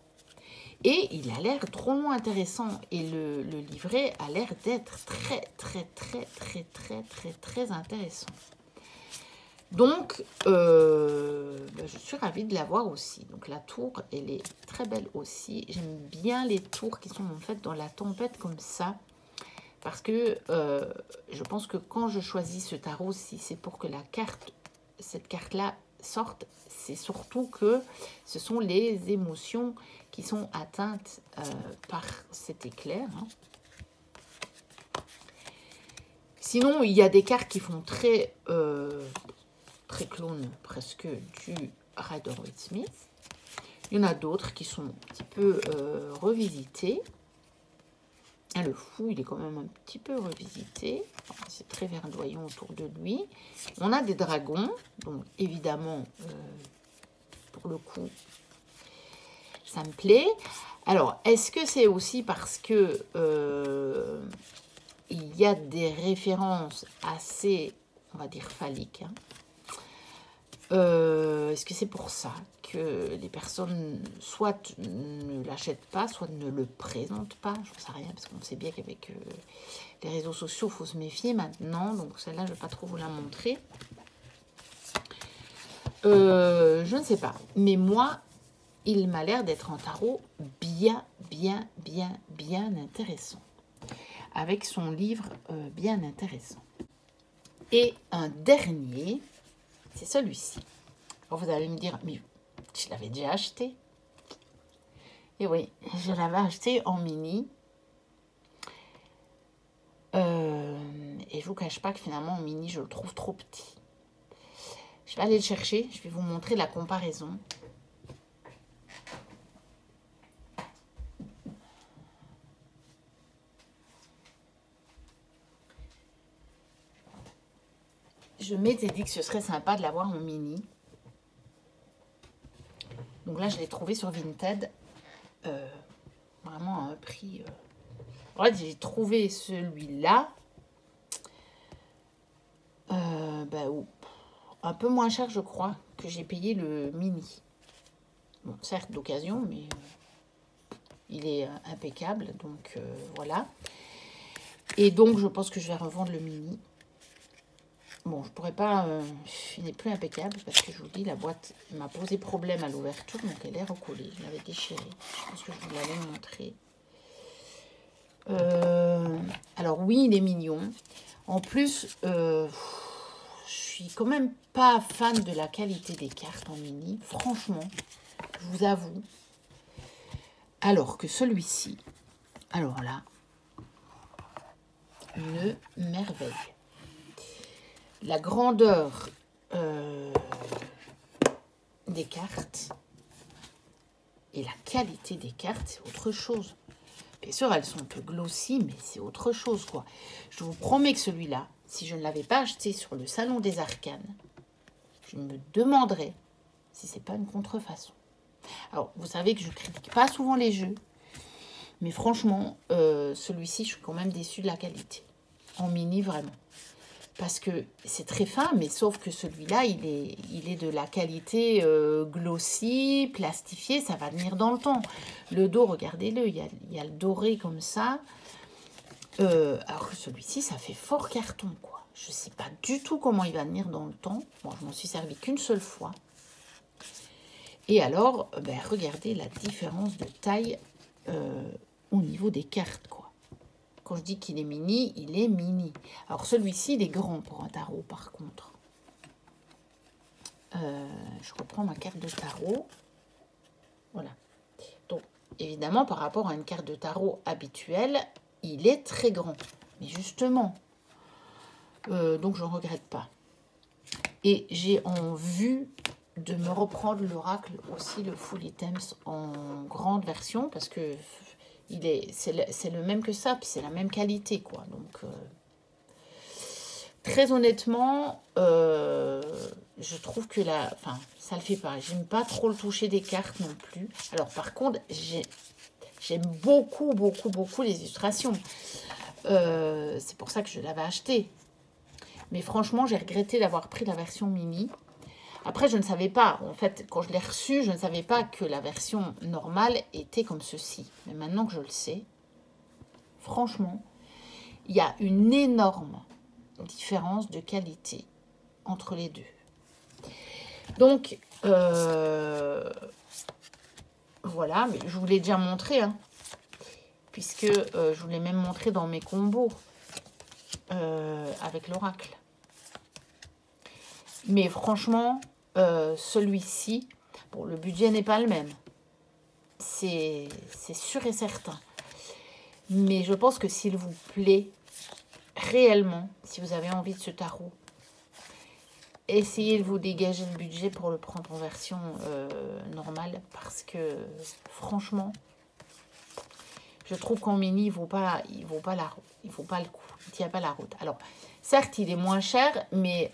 Et il a l'air drôlement intéressant. Et le livret a l'air d'être très, très, très, très, très, très, très intéressant. Donc, je suis ravie de l'avoir aussi. Donc, la tour, elle est très belle aussi. J'aime bien les tours qui sont en fait dans la tempête comme ça. Parce que je pense que quand je choisis ce tarot, si c'est pour que cette carte-là sorte, c'est surtout que ce sont les émotions qui sont atteintes par cet éclair. Hein. Sinon, il y a des cartes qui font très clone, presque du Rider Waite Smith. Il y en a d'autres qui sont un petit peu revisitées. Le fou, il est quand même un petit peu revisité. Enfin, c'est très verdoyant autour de lui. On a des dragons. Donc, évidemment, pour le coup, ça me plaît. Alors, est-ce que c'est aussi parce que il y a des références assez, on va dire, phalliques, hein? Est-ce que c'est pour ça que les personnes soit ne l'achètent pas, soit ne le présentent pas? Je ne sais rien, parce qu'on sait bien qu'avec les réseaux sociaux, il faut se méfier maintenant. Donc celle-là, je ne vais pas trop vous la montrer. Je ne sais pas. Mais moi, il m'a l'air d'être un tarot bien intéressant. Avec son livre bien intéressant. Et un dernier, c'est celui-ci. Alors vous allez me dire, mais je l'avais déjà acheté. Et oui, je l'avais acheté en mini. Et je vous cache pas que finalement en mini, je le trouve trop petit. Je vais aller le chercher, je vais vous montrer la comparaison. Je m'étais dit que ce serait sympa de l'avoir en mini. Donc là, je l'ai trouvé sur Vinted. Vraiment à un prix... En fait, j'ai trouvé celui-là. Un peu moins cher, je crois, que j'ai payé le mini. Bon, certes, d'occasion, mais il est impeccable. Donc, voilà. Et donc, je pense que je vais revendre le mini. Bon, je pourrais pas... il n'est plus impeccable parce que je vous dis, la boîte m'a posé problème à l'ouverture. Donc, elle est recollée. Je l'avais déchirée. Je pense que je vous l'avais montré. Alors, oui, il est mignon. En plus, je suis quand même pas fan de la qualité des cartes en mini. Franchement, je vous avoue. Alors que celui-ci, alors là, une merveille. La grandeur des cartes et la qualité des cartes, c'est autre chose. Bien sûr, elles sont un peu glossy, mais c'est autre chose, quoi. Je vous promets que celui-là, si je ne l'avais pas acheté sur le Salon des Arcanes, je me demanderais si c'est pas une contrefaçon. Alors, vous savez que je critique pas souvent les jeux, mais franchement, celui-ci, je suis quand même déçue de la qualité. En mini, vraiment. Parce que c'est très fin, mais sauf que celui-là, il est de la qualité glossy, plastifié, ça va tenir dans le temps. Le dos, regardez-le, il y a le doré comme ça. Alors que celui-ci, ça fait fort carton, quoi. Je ne sais pas du tout comment il va tenir dans le temps. Bon, je m'en suis servi qu'une seule fois. Et alors, regardez la différence de taille au niveau des cartes, quoi. Quand je dis qu'il est mini, il est mini. Alors celui-ci, il est grand pour un tarot, par contre. Je reprends ma carte de tarot. Voilà. Donc, évidemment, par rapport à une carte de tarot habituelle, il est très grand. Mais justement, donc je ne regrette pas. Et j'ai en vue de me reprendre l'oracle aussi, le Full Items en grande version, parce que c'est le même que ça, puis c'est la même qualité, quoi. Donc, très honnêtement, je trouve que ça le fait pas. J'aime pas trop le toucher des cartes non plus. Alors, par contre, j'aime beaucoup, beaucoup, beaucoup les illustrations. C'est pour ça que je l'avais acheté. Mais franchement, j'ai regretté d'avoir pris la version mini. Après, je ne savais pas, en fait, quand je l'ai reçu, je ne savais pas que la version normale était comme ceci. Mais maintenant que je le sais, franchement, il y a une énorme différence de qualité entre les deux. Donc, voilà, mais je vous l'ai déjà montré, hein, puisque je vous l'ai même montré dans mes combos avec l'oracle. Mais franchement, celui-ci, bon, le budget n'est pas le même. C'est sûr et certain. Mais je pense que s'il vous plaît, réellement, si vous avez envie de ce tarot, essayez de vous dégager le budget pour le prendre en version normale. Parce que, franchement, je trouve qu'en mini, il vaut pas le coup. Il ne tient pas la route. Alors, certes, il est moins cher, mais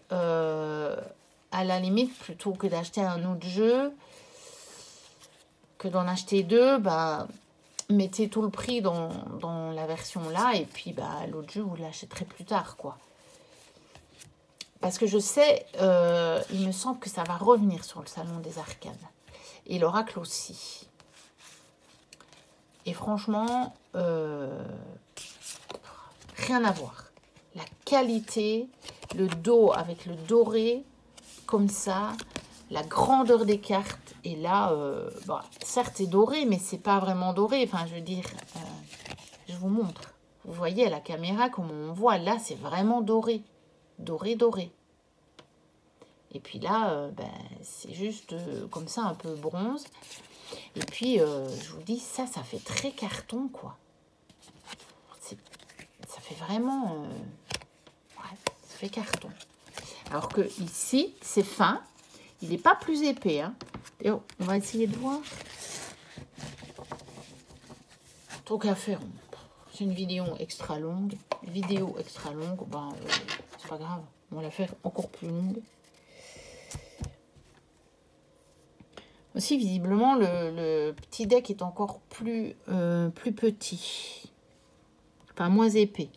à la limite, plutôt que d'acheter un autre jeu, que d'en acheter deux, mettez tout le prix dans la version là, et puis l'autre jeu, vous l'achèterez plus tard, quoi. Parce que je sais, il me semble que ça va revenir sur le Salon des Arcanes. Et l'oracle aussi. Et franchement, rien à voir. La qualité, le dos avec le doré, comme ça, la grandeur des cartes. Et là, certes, c'est doré, mais c'est pas vraiment doré. Enfin, je veux dire, je vous montre. Vous voyez à la caméra comment on voit. Là, c'est vraiment doré. doré, doré. Et puis là, ben, c'est juste comme ça, un peu bronze. Et puis, je vous dis, ça fait très carton, quoi. Ça fait vraiment... ouais, ça fait carton. Alors que ici, c'est fin. Il n'est pas plus épais. Hein. Et on va essayer de voir. Tant qu'à faire, c'est une vidéo extra longue. Ben, c'est pas grave. On va la faire encore plus longue. Aussi, visiblement, le petit deck est encore plus petit. Enfin, moins épais.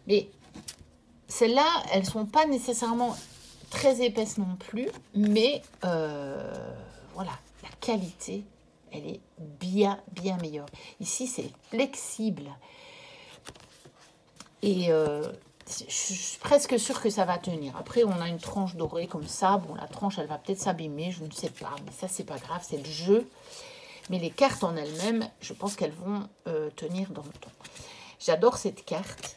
Mais celles-là, elles ne sont pas nécessairement très épaisses non plus. Mais voilà, la qualité, elle est bien meilleure. Ici, c'est flexible. Et je suis presque sûre que ça va tenir. Après, on a une tranche dorée comme ça. Bon, la tranche, elle va peut-être s'abîmer, je ne sais pas. Mais ça, c'est pas grave, c'est le jeu. Mais les cartes en elles-mêmes, je pense qu'elles vont tenir dans le temps. J'adore cette carte.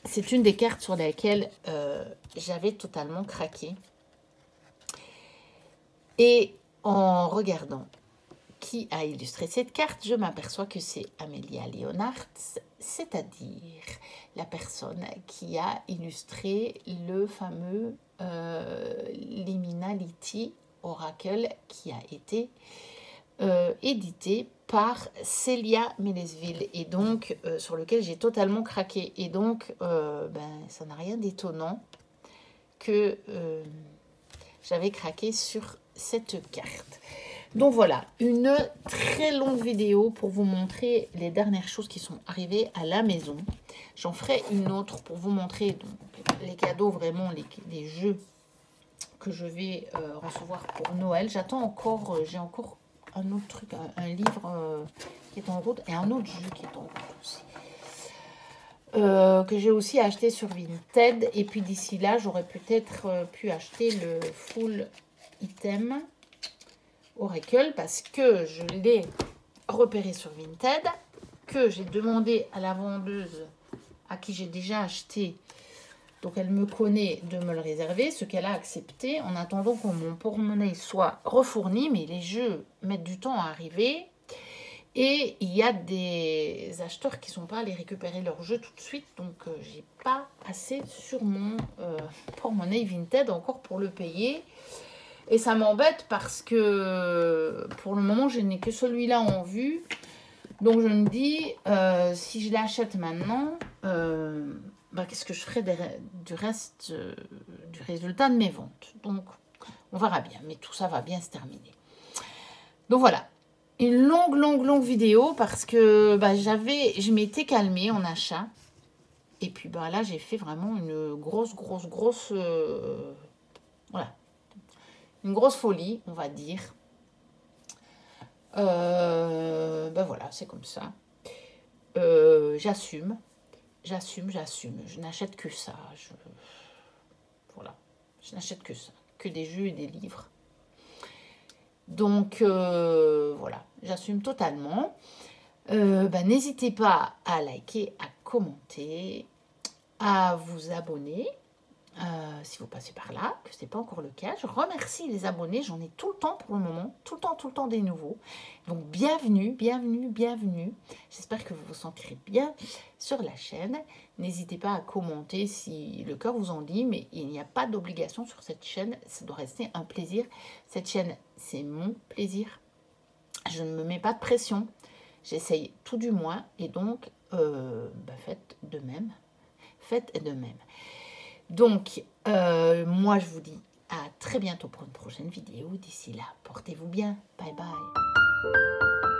C'est une des cartes sur lesquelles j'avais totalement craqué. Et en regardant qui a illustré cette carte, je m'aperçois que c'est Amelia Leonhardt, c'est-à-dire la personne qui a illustré le fameux Liminality Oracle qui a été édité par Célia Mélesville et donc sur lequel j'ai totalement craqué. Et donc, ben, ça n'a rien d'étonnant que j'avais craqué sur cette carte. Donc voilà, une très longue vidéo pour vous montrer les dernières choses qui sont arrivées à la maison. J'en ferai une autre pour vous montrer donc, les cadeaux, vraiment les jeux que je vais recevoir pour Noël. J'attends encore, j'ai encore un autre truc, un livre qui est en route et un autre jeu qui est en route aussi. Que j'ai aussi acheté sur Vinted. Et puis d'ici là, j'aurais peut-être pu acheter le full item Oracle parce que je l'ai repéré sur Vinted, que j'ai demandé à la vendeuse à qui j'ai déjà acheté, donc elle me connaît, de me le réserver, ce qu'elle a accepté en attendant que mon porte-monnaie soit refourni, mais les jeux mettent du temps à arriver et il y a des acheteurs qui ne sont pas allés récupérer leurs jeux tout de suite, donc j'ai pas assez sur mon porte-monnaie Vinted encore pour le payer. Et ça m'embête parce que pour le moment, je n'ai que celui-là en vue. Donc je me dis, si je l'achète maintenant, bah, qu'est-ce que je ferai du reste du résultat de mes ventes? Donc on verra bien, mais tout ça va bien se terminer. Donc voilà, une longue vidéo parce que bah, je m'étais calmée en achat. Et puis bah, là, j'ai fait vraiment une grosse voilà. Une grosse folie, on va dire. Ben voilà, c'est comme ça. J'assume. Je n'achète que ça. Voilà. Je n'achète que ça. Que des jeux et des livres. Donc, voilà. J'assume totalement. Ben, n'hésitez pas à liker, à commenter, à vous abonner. Si vous passez par là, que ce n'est pas encore le cas. Je remercie les abonnés, j'en ai tout le temps pour le moment, tout le temps des nouveaux. Donc bienvenue. J'espère que vous vous sentirez bien sur la chaîne. N'hésitez pas à commenter si le cœur vous en dit, mais il n'y a pas d'obligation sur cette chaîne, ça doit rester un plaisir. Cette chaîne, c'est mon plaisir. Je ne me mets pas de pression, j'essaye tout du moins, et donc faites de même. Donc, moi, je vous dis à très bientôt pour une prochaine vidéo. D'ici là, portez-vous bien. Bye bye.